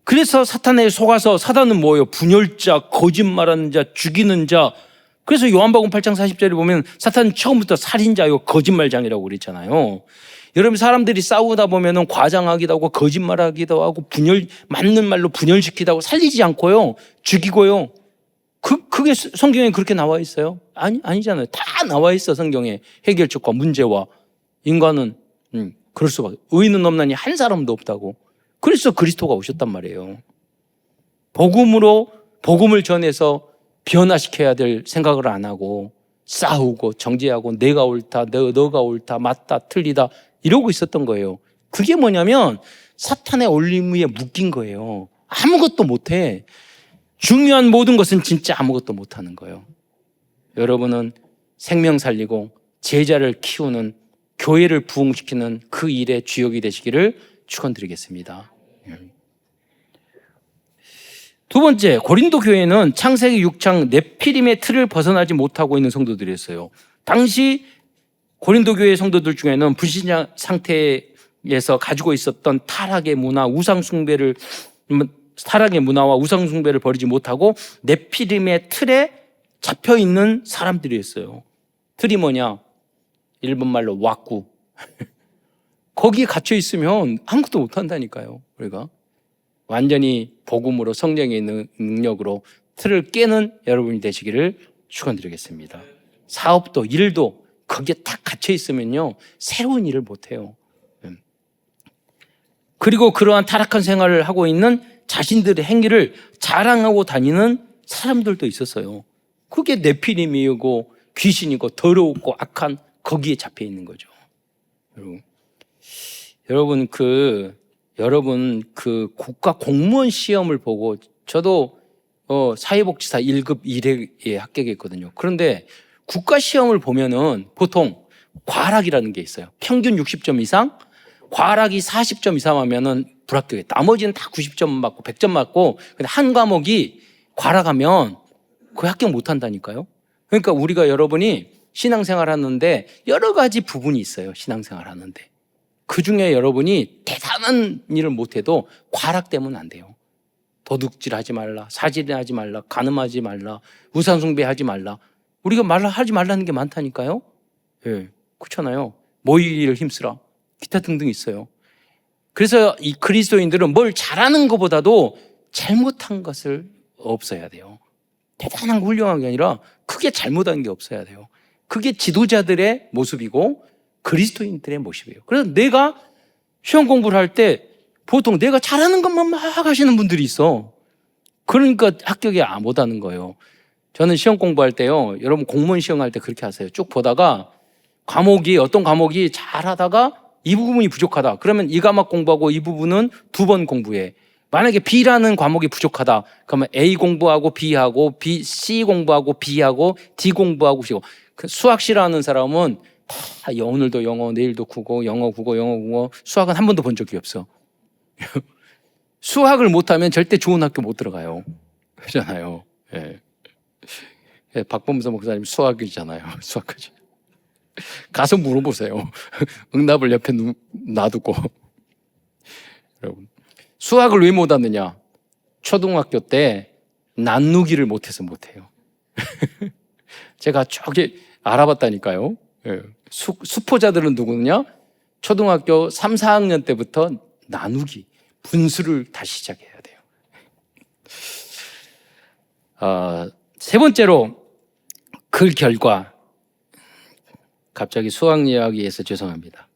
그래서 사탄에 속아서, 사단은 뭐예요? 분열자, 거짓말하는 자, 죽이는 자. 그래서 요한복음 8장 40절에 보면 사탄은 처음부터 살인자요, 거짓말장이라고 그랬잖아요. 여러분, 사람들이 싸우다 보면은 과장하기도 하고 거짓말하기도 하고 맞는 말로 분열시키기도 하고 살리지 않고요, 죽이고요. 그게 성경에 그렇게 나와 있어요? 아니잖아요. 다 나와 있어, 성경에. 해결책과 문제와. 인간은 그럴 수밖에. 의인은 없나니 한 사람도 없다고. 그래서 그리스도가 오셨단 말이에요. 복음을 전해서 변화시켜야 될 생각을 안 하고 싸우고 정죄하고 내가 옳다, 너가 옳다, 맞다, 틀리다 이러고 있었던 거예요. 그게 뭐냐면 사탄의 올무에 묶인 거예요. 아무것도 못해. 중요한 모든 것은 진짜 아무것도 못하는 거예요. 여러분은 생명 살리고 제자를 키우는, 교회를 부흥시키는 그 일의 주역이 되시기를 축원드리겠습니다. 두 번째, 고린도 교회는 창세기 6장 네피림의 틀을 벗어나지 못하고 있는 성도들이었어요. 당시 고린도 교회 성도들 중에는 불신자 상태에서 가지고 있었던 타락의 문화와 우상 숭배를 버리지 못하고 네피림의 틀에 잡혀 있는 사람들이었어요. 틀이 뭐냐? 일본 말로 왁구. 거기에 갇혀 있으면 아무것도 못 한다니까요. 우리가 완전히 복음으로, 성령의 능력으로 틀을 깨는 여러분이 되시기를 축원드리겠습니다. 사업도 일도 거기에 딱 갇혀 있으면요, 새로운 일을 못 해요. 그리고 그러한 타락한 생활을 하고 있는 자신들의 행위를 자랑하고 다니는 사람들도 있었어요. 그게 네피림이고 귀신이고 더러웠고 악한, 거기에 잡혀 있는 거죠. 여러분 국가 공무원 시험을 보고, 저도 사회복지사 1급 1회에 합격했거든요. 그런데 국가 시험을 보면은 보통 과락이라는 게 있어요. 평균 60점 이상, 과락이 40점 이상 하면은 불합격해. 나머지는 다 90점 맞고 100점 맞고, 근데 한 과목이 과락하면 거의 합격 못 한다니까요. 그러니까 우리가, 여러분이 신앙생활 하는데 여러 가지 부분이 있어요. 신앙생활 하는데. 그 중에 여러분이 대단한 일을 못해도 과락되면 안 돼요. 도둑질하지 말라, 사질하지 말라, 간음하지 말라, 우상숭배하지 말라. 우리가 하지 말라는 게 많다니까요. 예, 그렇잖아요. 모이기를 힘쓰라, 기타 등등 있어요. 그래서 이 그리스도인들은 뭘 잘하는 것보다도 잘못한 것을 없어야 돼요. 대단한 거, 훌륭한 게 아니라 크게 잘못한 게 없어야 돼요. 그게 지도자들의 모습이고 그리스도인들의 모습이에요. 그래서 내가 시험 공부를 할 때 보통 내가 잘하는 것만 막 하시는 분들이 있어. 그러니까 합격이 못하는 거예요. 저는 시험 공부할 때요, 여러분 공무원 시험할 때 그렇게 하세요. 쭉 보다가 어떤 과목이 잘하다가 이 부분이 부족하다. 그러면 이 과목 공부하고 이 부분은 2번 공부해. 만약에 B라는 과목이 부족하다. 그러면 A 공부하고 B하고 C 공부하고 B하고 D 공부하고 C고. 수학 싫어하는 사람은 다 오늘도 영어, 내일도 국어, 영어, 국어. 수학은 한 번도 본 적이 없어. 수학을 못하면 절대 좋은 학교 못 들어가요. 그렇잖아요. 예. 박범서 목사님 수학이잖아요. 수학하지. 가서 물어보세요. 응답을 옆에 놔두고. 여러분, 수학을 왜 못하느냐? 초등학교 때 나누기를 못해서 못해요. 제가 저기 알아봤다니까요. 수포자들은 누구냐? 초등학교 3, 4학년 때부터 나누기, 분수를 다시 시작해야 돼요. 세 번째로 그 결과, 갑자기 수학 이야기에서 죄송합니다.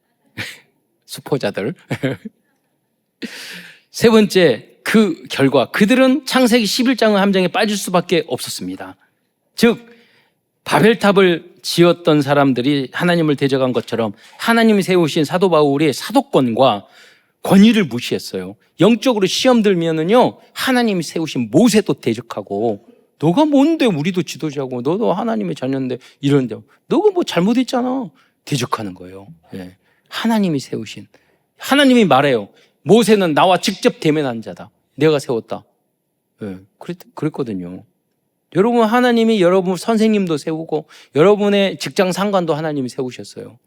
수포자들. 세 번째, 그 결과, 그들은 창세기 11장의 함정에 빠질 수밖에 없었습니다. 즉, 바벨탑을 지었던 사람들이 하나님을 대적한 것처럼 하나님이 세우신 사도 바울의 사도권과 권위를 무시했어요. 영적으로 시험 들면은요, 하나님이 세우신 모세도 대적하고, 너가 뭔데 우리도 지도자고, 너도 하나님의 자녀인데 이러는데, 너가 뭐 잘못했잖아. 대적하는 거예요. 예. 하나님이 세우신, 하나님이 말해요. 모세는 나와 직접 대면한 자다. 내가 세웠다. 예. 그랬거든요. 여러분, 하나님이 여러분 선생님도 세우고 여러분의 직장 상관도 하나님이 세우셨어요.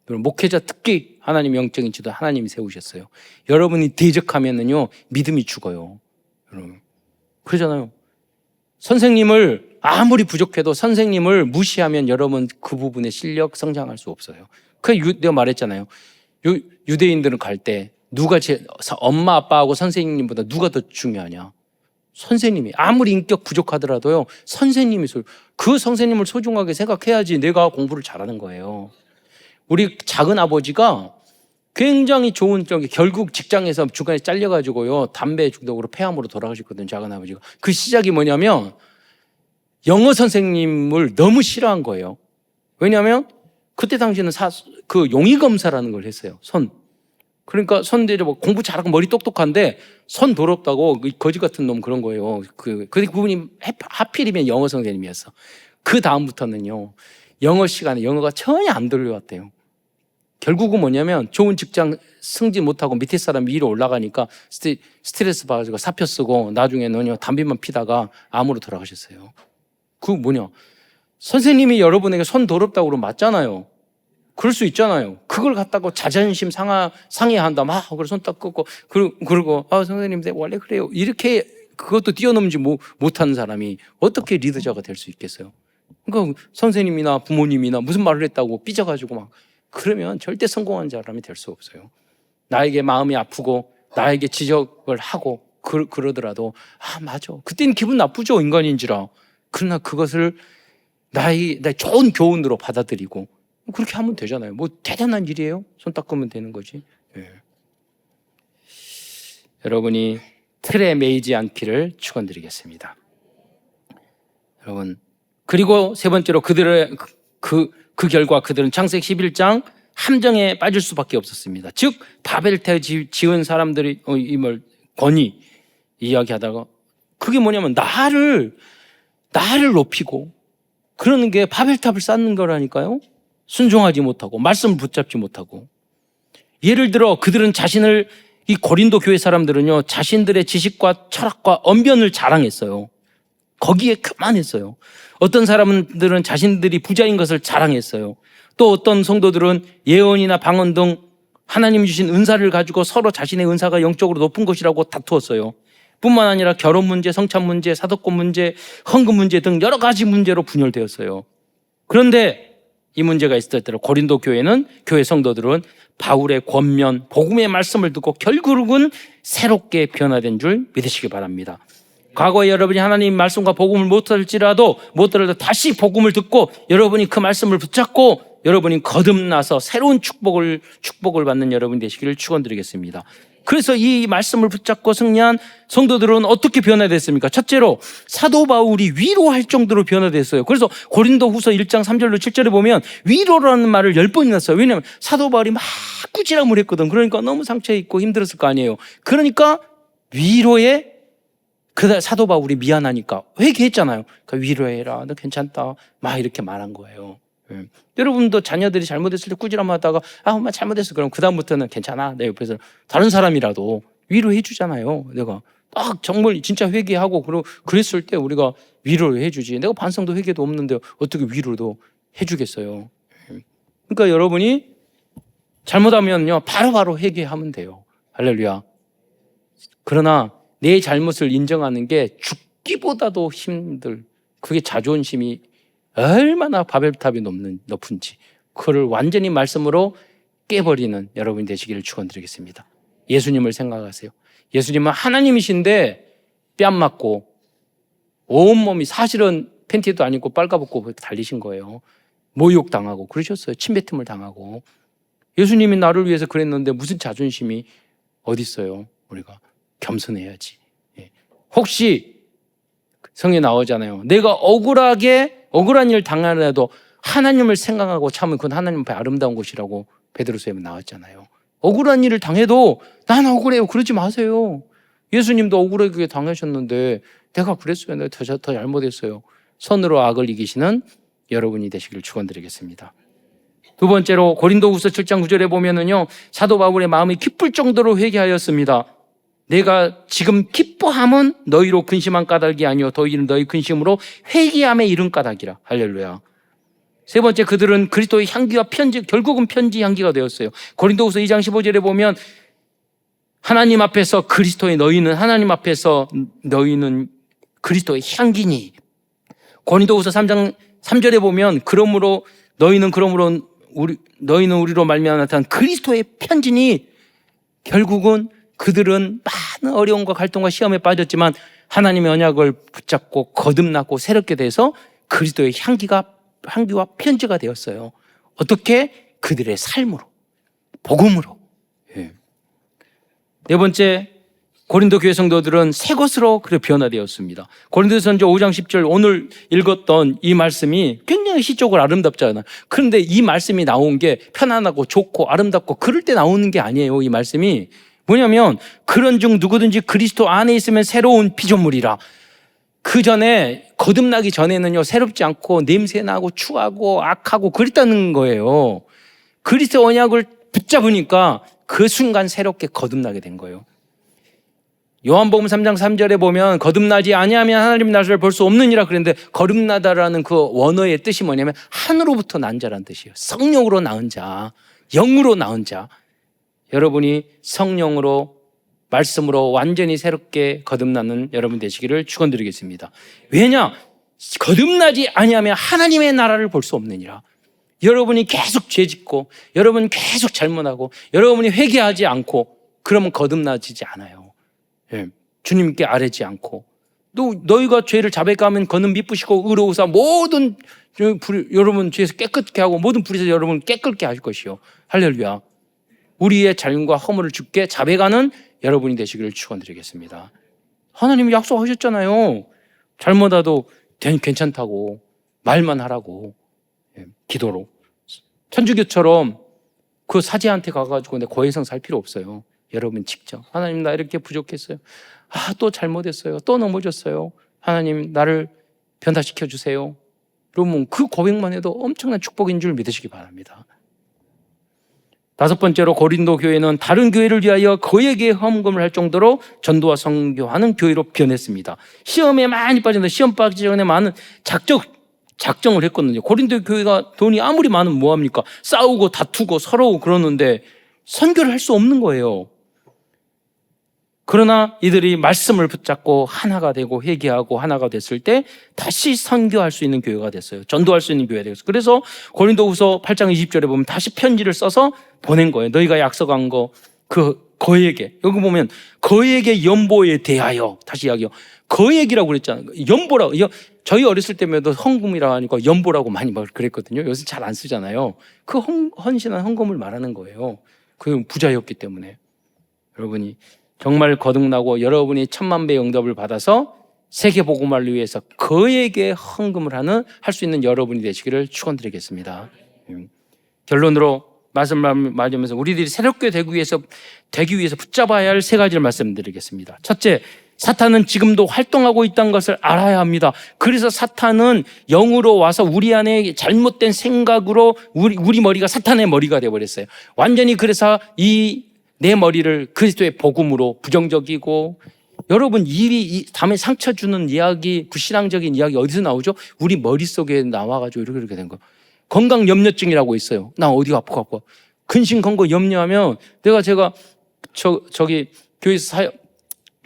목회자 특히 하나님 영적인 지도 하나님이 세우셨어요. 여러분이 대적하면은요, 믿음이 죽어요. 여러분, 그러잖아요. 선생님을 아무리 부족해도 선생님을 무시하면 여러분 그 부분에 실력 성장할 수 없어요. 내가 말했잖아요. 유대인들은 갈 때 누가 엄마 아빠하고 선생님보다 누가 더 중요하냐? 선생님이 아무리 인격 부족하더라도요, 그 선생님을 소중하게 생각해야지 내가 공부를 잘하는 거예요. 우리 작은 아버지가 굉장히 좋은 결국 직장에서 중간에 잘려가지고요, 담배 중독으로 폐암으로 돌아가셨거든요. 작은 아버지가. 그 시작이 뭐냐면 영어 선생님을 너무 싫어한 거예요. 왜냐하면 그때 당시에는 그 용의검사라는 걸 했어요. 그러니까 손대죠. 뭐 공부 잘하고 머리 똑똑한데 손 더럽다고 거지 같은 놈 그런 거예요. 그분이 하필이면 영어 선생님이었어. 그 다음부터는요, 영어 시간에 영어가 전혀 안 들려왔대요. 결국은 뭐냐면 좋은 직장 승진 못하고 밑에 사람 위로 올라가니까 스트레스 받아가지고 사표 쓰고 나중에는요, 담배만 피다가 암으로 돌아가셨어요. 선생님이 여러분에게 손 더럽다고 그러면 맞잖아요. 그럴 수 있잖아요. 그걸 갖다가 자존심 상해한다. 막, 그걸 손 딱 끄고, 그러고, 선생님, 원래 그래요. 이렇게 그것도 뛰어넘지 못하는 사람이 어떻게 리더자가 될 수 있겠어요? 그러니까 선생님이나 부모님이나 무슨 말을 했다고 삐져가지고 막, 그러면 절대 성공한 사람이 될 수 없어요. 나에게 마음이 아프고, 나에게 지적을 하고, 그러더라도, 맞아. 그때는 기분 나쁘죠. 인간인지라. 그러나 그것을 나의 좋은 교훈으로 받아들이고, 그렇게 하면 되잖아요. 뭐 대단한 일이에요. 손 닦으면 되는 거지. 예. 여러분이 틀에 매이지 않기를 축원드리겠습니다. 여러분, 그리고 세 번째로 그들의 그 결과 그들은 창세기 11장 함정에 빠질 수밖에 없었습니다. 즉 바벨탑 지은 사람들이 권위 이야기하다가 그게 뭐냐면 나를 높이고 그러는 게 바벨탑을 쌓는 거라니까요. 순종하지 못하고 말씀을 붙잡지 못하고. 예를 들어 그들은 이 고린도 교회 사람들은요, 자신들의 지식과 철학과 언변을 자랑했어요. 거기에 그만했어요. 어떤 사람들은 자신들이 부자인 것을 자랑했어요. 또 어떤 성도들은 예언이나 방언 등 하나님 주신 은사를 가지고 서로 자신의 은사가 영적으로 높은 것이라고 다투었어요. 뿐만 아니라 결혼 문제, 성찬 문제, 사도권 문제, 헌금 문제 등 여러 가지 문제로 분열되었어요. 그런데 이 문제가 있을 때로 고린도 교회 성도들은 바울의 권면, 복음의 말씀을 듣고 결국은 새롭게 변화된 줄 믿으시기 바랍니다. 과거에 여러분이 하나님 말씀과 복음을 못 들지라도 다시 복음을 듣고 여러분이 그 말씀을 붙잡고 여러분이 거듭나서 새로운 축복을 받는 여러분이 되시기를 축원드리겠습니다. 그래서 이 말씀을 붙잡고 승리한 성도들은 어떻게 변화됐습니까? 첫째로 사도 바울이 위로할 정도로 변화됐어요. 그래서 고린도후서 1장 3절로 7절에 보면 위로라는 말을 10번이나 써요. 왜냐하면 사도 바울이 막 꾸지람을 했거든. 그러니까 너무 상처 있고 힘들었을 거 아니에요. 그러니까 위로에 사도 바울이 미안하니까 회개했잖아요. 그러니까 위로해라, 너 괜찮다, 막 이렇게 말한 거예요. 여러분도 자녀들이 잘못했을 때 꾸지람하다가 엄마 잘못했어. 그럼 그 다음부터는 괜찮아. 내 옆에서 다른 사람이라도 위로해 주잖아요. 내가 딱 정말 진짜 회개하고 그랬을 때 우리가 위로를 해주지. 내가 반성도 회개도 없는데 어떻게 위로도 해주겠어요. 그러니까 여러분이 잘못하면요 바로바로 회개하면 돼요. 할렐루야. 그러나 내 잘못을 인정하는 게 죽기보다도 그게 자존심이 얼마나 바벨탑이 높은지 그걸 완전히 말씀으로 깨버리는 여러분이 되시기를 축원드리겠습니다. 예수님을 생각하세요. 예수님은 하나님이신데 뺨 맞고 온몸이 사실은 팬티도 안 입고 빨가벗고 달리신 거예요. 모욕당하고 그러셨어요. 침뱉음을 당하고. 예수님이 나를 위해서 그랬는데 무슨 자존심이 어디 있어요. 우리가 겸손해야지. 혹시 성에 나오잖아요. 내가 억울한 일을 당하더라도 하나님을 생각하고 참으면 그건 하나님 앞에 아름다운 것이라고 베드로서에 나왔잖아요. 억울한 일을 당해도 난 억울해요. 그러지 마세요. 예수님도 억울하게 당하셨는데 내가 그랬어요. 내가 더 잘못했어요. 선으로 악을 이기시는 여러분이 되시길 축원드리겠습니다. 두 번째로 고린도후서 7장 9절에 보면은요, 사도 바울의 마음이 기쁠 정도로 회개하였습니다. 내가 지금 기뻐함은 너희로 근심한 까닭이 아니요 너희는 너희 근심으로 회개함에 이른 까닭이라. 할렐루야. 세 번째, 그들은 그리스도의 향기와 결국은 편지 향기가 되었어요. 고린도후서 2장 15절에 보면 하나님 앞에서 하나님 앞에서 너희는 그리스도의 향기니. 고린도후서 3장 3절에 보면 너희는 우리로 말미암아 나타난 그리스도의 편지니. 결국은 그들은 많은 어려움과 갈등과 시험에 빠졌지만 하나님의 언약을 붙잡고 거듭났고 새롭게 돼서 그리스도의 향기와 편지가 되었어요. 어떻게? 그들의 삶으로, 복음으로. 네 번째, 고린도 교회 성도들은 새 것으로 변화되었습니다. 고린도전서 5장 10절 오늘 읽었던 이 말씀이 굉장히 시적으로 아름답잖아요. 그런데 이 말씀이 나온 게 편안하고 좋고 아름답고 그럴 때 나오는 게 아니에요. 이 말씀이 뭐냐면 그런즉 누구든지 그리스도 안에 있으면 새로운 피조물이라. 그 전에 거듭나기 전에는요 새롭지 않고 냄새나고 추하고 악하고 그랬다는 거예요. 그리스도 언약을 붙잡으니까 그 순간 새롭게 거듭나게 된 거예요. 요한복음 3장 3절에 보면 거듭나지 아니하면 하나님의 나라를 볼 수 없느니라 그랬는데 거듭나다라는 그 원어의 뜻이 뭐냐면 하늘로부터 난 자라는 뜻이에요. 성령으로 낳은 자, 영으로 낳은 자. 여러분이 성령으로 말씀으로 완전히 새롭게 거듭나는 여러분 되시기를 축원드리겠습니다. 왜냐? 거듭나지 아니하면 하나님의 나라를 볼 수 없느니라. 여러분이 계속 죄짓고 여러분 계속 잘못하고 여러분이 회개하지 않고 그러면 거듭나지지 않아요. 주님께 아뢰지 않고 또 너희가 죄를 자백하면 그는 미쁘시고 의로우사 모든 여러분 죄에서 깨끗게 하고 모든 불에서 여러분 깨끗게 하실 것이요. 할렐루야. 우리의 잘못과 허물을 주께 자백하는 여러분이 되시기를 축원드리겠습니다. 하나님이 약속하셨잖아요. 잘못해도 괜찮다고 말만 하라고. 기도로. 천주교처럼 그 사제한테 가가지고 내 고해성 살 필요 없어요. 여러분 직접 하나님 나 이렇게 부족했어요. 또 잘못했어요. 또 넘어졌어요. 하나님 나를 변화시켜 주세요. 그러면 그 고백만 해도 엄청난 축복인 줄 믿으시기 바랍니다. 다섯 번째로 고린도 교회는 다른 교회를 위하여 거액의 헌금을 할 정도로 전도와 선교하는 교회로 변했습니다. 시험에 많이 빠졌는데 시험 빠지기 전에 많은 작정을 했거든요. 고린도 교회가 돈이 아무리 많으면 뭐합니까? 싸우고 다투고 서러우고 그러는데 선교를 할 수 없는 거예요. 그러나 이들이 말씀을 붙잡고 하나가 되고 회개하고 하나가 됐을 때 다시 선교할 수 있는 교회가 됐어요. 전도할 수 있는 교회가 됐어요. 그래서 고린도후서 8장 20절에 보면 다시 편지를 써서 보낸 거예요. 너희가 약속한 거 거액에 여기 보면 거액의 연보에 대하여 다시 이야기해요. 거액이라고 그랬잖아요. 연보라고. 저희 어렸을 때에도 헌금이라고 하니까 연보라고 많이 그랬거든요. 요새 잘 안 쓰잖아요. 그 헌신한 헌금을 말하는 거예요. 그 부자였기 때문에. 여러분이 정말 거듭나고 여러분이 10,000,000배의 응답을 받아서 세계복음화를 위해서 거액의 헌금을 할 수 있는 여러분이 되시기를 축원드리겠습니다. 결론으로 말하면서 우리들이 새롭게 되기 위해서 붙잡아야 할 세 가지를 말씀드리겠습니다. 첫째, 사탄은 지금도 활동하고 있다는 것을 알아야 합니다. 그래서 사탄은 영으로 와서 우리 안에 잘못된 생각으로 우리 머리가 사탄의 머리가 되어버렸어요. 완전히 그래서 내 머리를 그리스도의 복음으로 부정적이고 여러분 담에 상처 주는 이야기, 불신앙적인 이야기 어디서 나오죠? 우리 머릿속에 나와가지고 이렇게 된 거. 건강 염려증이라고 있어요. 나 어디가 아프고 근심 건강 염려하면 제가 저기 교회에서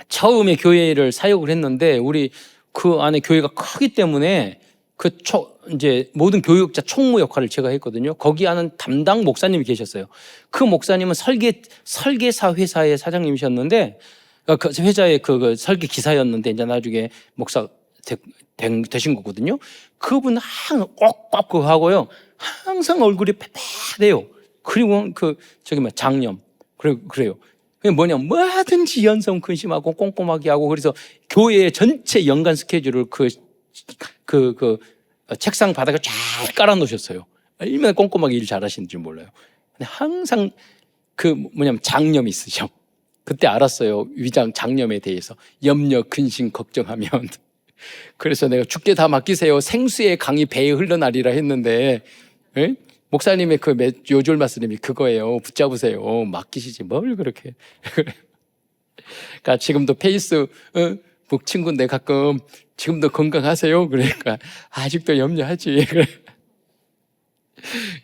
처음에 교회를 사역을 했는데 우리 그 안에 교회가 크기 때문에 이제 모든 교육자 총무 역할을 제가 했거든요. 거기 하는 담당 목사님이 계셨어요. 그 목사님은 설계사 회사의 사장님이셨는데 그 회사의 그 설계 기사였는데 이제 나중에 목사 되신 거거든요. 그분 항상 꽉꽉 하고요. 항상 얼굴이 폐폐해요. 그리고 장염. 그래요. 그게 뭐든지 연성 근심하고 꼼꼼하게 하고 그래서 교회의 전체 연간 스케줄을 책상 바닥에 쫙 깔아 놓으셨어요. 얼마나 꼼꼼하게 일 잘하시는지 몰라요. 근데 항상 장염이 있으셔. 그때 알았어요. 위장 장염에 대해서. 염려, 근심, 걱정하면. 그래서 내가 주께 다 맡기세요. 생수의 강이 배에 흘러나리라 했는데, 에? 목사님의 요절 말씀이 그거예요. 붙잡으세요. 맡기시지 뭘 그렇게. 그러니까 지금도 페이스북 친구인데 가끔 지금도 건강하세요. 그러니까 아직도 염려하지.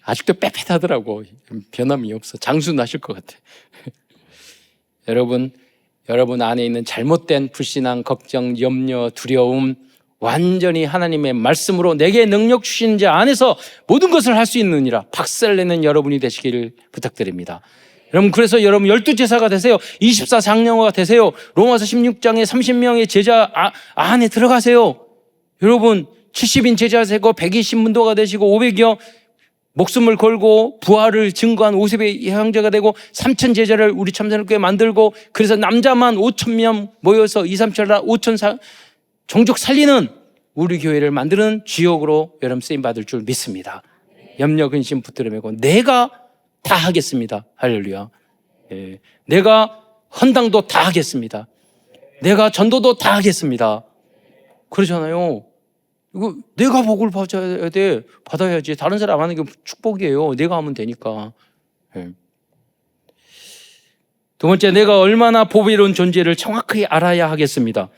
아직도 빽빽하더라고. 변함이 없어. 장수 나실 것 같아. 여러분 안에 있는 잘못된 불신앙, 걱정, 염려, 두려움 완전히 하나님의 말씀으로 내게 능력 주신 자 안에서 모든 것을 할 수 있느니라 박살내는 여러분이 되시기를 부탁드립니다. 여러분 그래서 여러분 12제사가 되세요. 24장령화가 되세요. 로마서 16장에 30명의 제자 안에 들어가세요. 여러분 70인 제자 되고 120 문도가 되시고 500여 목숨을 걸고 부활을 증거한 50의 형제가 되고 3천 제자를 우리 참선교회 만들고 그래서 남자만 5,000명 모여서 2, 3천 5천 종족 살리는 우리 교회를 만드는 주역으로 여러분 쓰임받을 줄 믿습니다. 염려 근심 붙들어 매고 내가 다 하겠습니다. 할렐루야. 예. 내가 헌당도 다 하겠습니다. 내가 전도도 다 하겠습니다. 그러잖아요. 이거 내가 복을 받아야지. 다른 사람 하는 게 축복이에요. 내가 하면 되니까. 예. 두 번째, 내가 얼마나 보배로운 존재를 정확히 알아야 하겠습니다.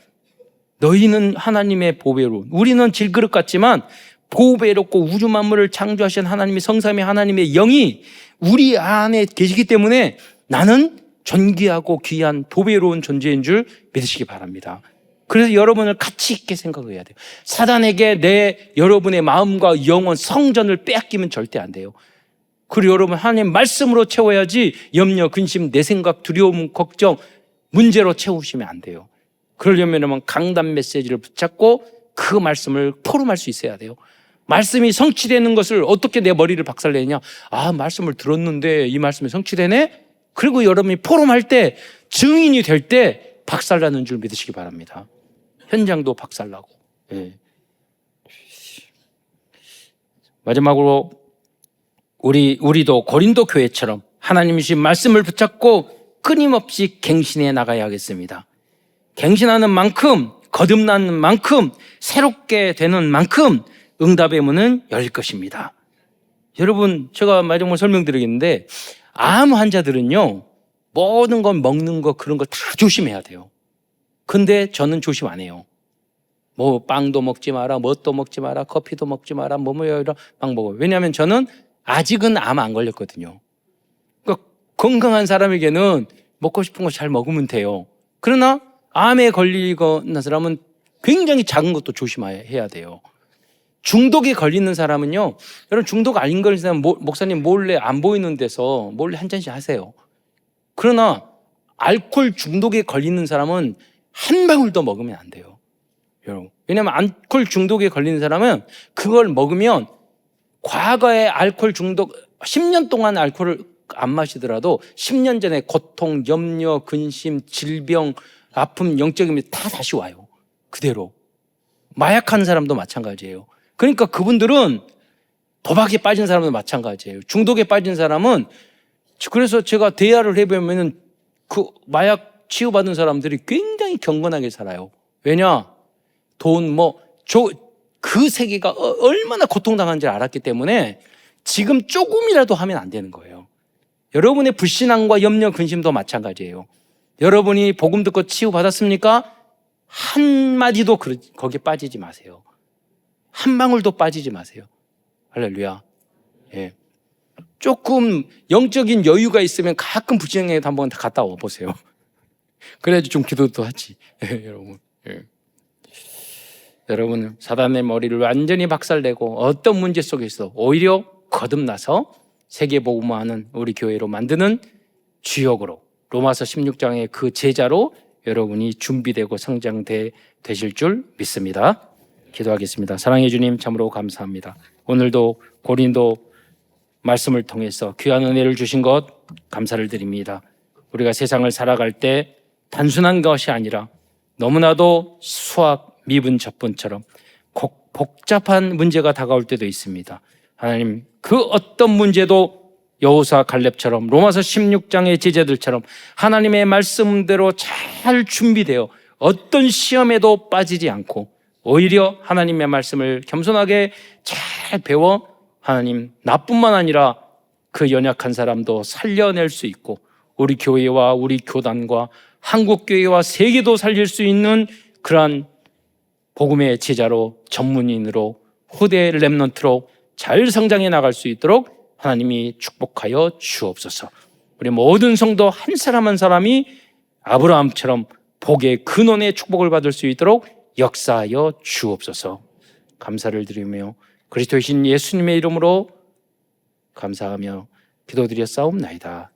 너희는 하나님의 보배로운, 우리는 질그릇 같지만 보배롭고 우주 만물을 창조하신 하나님의 성삼위 하나님의 영이 우리 안에 계시기 때문에 나는 존귀하고 귀한 보배로운 존재인 줄 믿으시기 바랍니다. 그래서 여러분을 가치 있게 생각해야 돼요. 사단에게 여러분의 마음과 영혼, 성전을 빼앗기면 절대 안 돼요. 그리고 여러분 하나님 말씀으로 채워야지 염려, 근심, 내 생각, 두려움, 걱정, 문제로 채우시면 안 돼요. 그러려면 강단 메시지를 붙잡고 그 말씀을 포럼할 수 있어야 돼요. 말씀이 성취되는 것을 어떻게 내 머리를 박살내냐? 말씀을 들었는데 이 말씀이 성취되네? 그리고 여러분이 포럼할 때 증인이 될 때 박살나는 줄 믿으시기 바랍니다. 현장도 박살나고. 예. 마지막으로 우리도 고린도 교회처럼 하나님 주신 말씀을 붙잡고 끊임없이 갱신해 나가야 하겠습니다. 갱신하는 만큼, 거듭나는 만큼, 새롭게 되는 만큼 응답의 문은 열릴 것입니다. 여러분, 제가 마지막으로 설명드리겠는데 암 환자들은요, 모든 건 먹는 거 그런 거 다 조심해야 돼요. 근데 저는 조심 안 해요. 빵도 먹지 마라, 뭣도 먹지 마라, 커피도 먹지 마라, 이런 빵 먹어요. 왜냐하면 저는 아직은 암 안 걸렸거든요. 그러니까 건강한 사람에게는 먹고 싶은 거 잘 먹으면 돼요. 그러나 암에 걸리거나 사람은 굉장히 작은 것도 조심해야 돼요. 중독에 걸리는 사람은요, 여러분 중독 안 걸린 사람은 목사님 몰래 안 보이는 데서 몰래 한 잔씩 하세요. 그러나 알코올 중독에 걸리는 사람은 한 방울도 먹으면 안 돼요. 여러분. 왜냐하면 알코올 중독에 걸리는 사람은 그걸 먹으면 과거에 알코올 중독 10년 동안 알코올을 안 마시더라도 10년 전에 고통, 염려, 근심, 질병, 아픔, 영적인 다 다시 와요. 그대로. 마약한 사람도 마찬가지예요. 그러니까 그분들은 도박에 빠진 사람도 마찬가지예요. 중독에 빠진 사람은, 그래서 제가 대화를 해보면 그 마약 치유받은 사람들이 굉장히 경건하게 살아요. 왜냐? 그 세계가 얼마나 고통당한지 알았기 때문에 지금 조금이라도 하면 안 되는 거예요. 여러분의 불신앙과 염려, 근심도 마찬가지예요. 여러분이 복음 듣고 치유받았습니까? 한마디도 거기에 빠지지 마세요. 한 방울도 빠지지 마세요. 할렐루야. 예. 조금 영적인 여유가 있으면 가끔 부지런에도 한번 갔다 와 보세요. 그래야지 좀 기도도 하지. 여러분. 여러분, 사단의 머리를 완전히 박살내고 어떤 문제 속에서 오히려 거듭나서 세계복음화하는 우리 교회로 만드는 주역으로, 로마서 16장의 그 제자로 여러분이 준비되고 되실 줄 믿습니다. 기도하겠습니다. 사랑해 주님, 참으로 감사합니다. 오늘도 고린도 말씀을 통해서 귀한 은혜를 주신 것 감사를 드립니다. 우리가 세상을 살아갈 때 단순한 것이 아니라 너무나도 수학 미분 접분처럼 복잡한 문제가 다가올 때도 있습니다. 하나님, 그 어떤 문제도 여호수아 갈렙처럼 로마서 16장의 제자들처럼 하나님의 말씀대로 잘 준비되어 어떤 시험에도 빠지지 않고 오히려 하나님의 말씀을 겸손하게 잘 배워 하나님, 나뿐만 아니라 그 연약한 사람도 살려낼 수 있고 우리 교회와 우리 교단과 한국교회와 세계도 살릴 수 있는 그러한 복음의 제자로, 전문인으로, 후대 렘넌트로 잘 성장해 나갈 수 있도록 하나님이 축복하여 주옵소서. 우리 모든 성도 한 사람 한 사람이 아브라함처럼 복의 근원의 축복을 받을 수 있도록 역사하여 주옵소서. 감사를 드리며 그리스도이신 예수님의 이름으로 감사하며 기도드려 싸움나이다.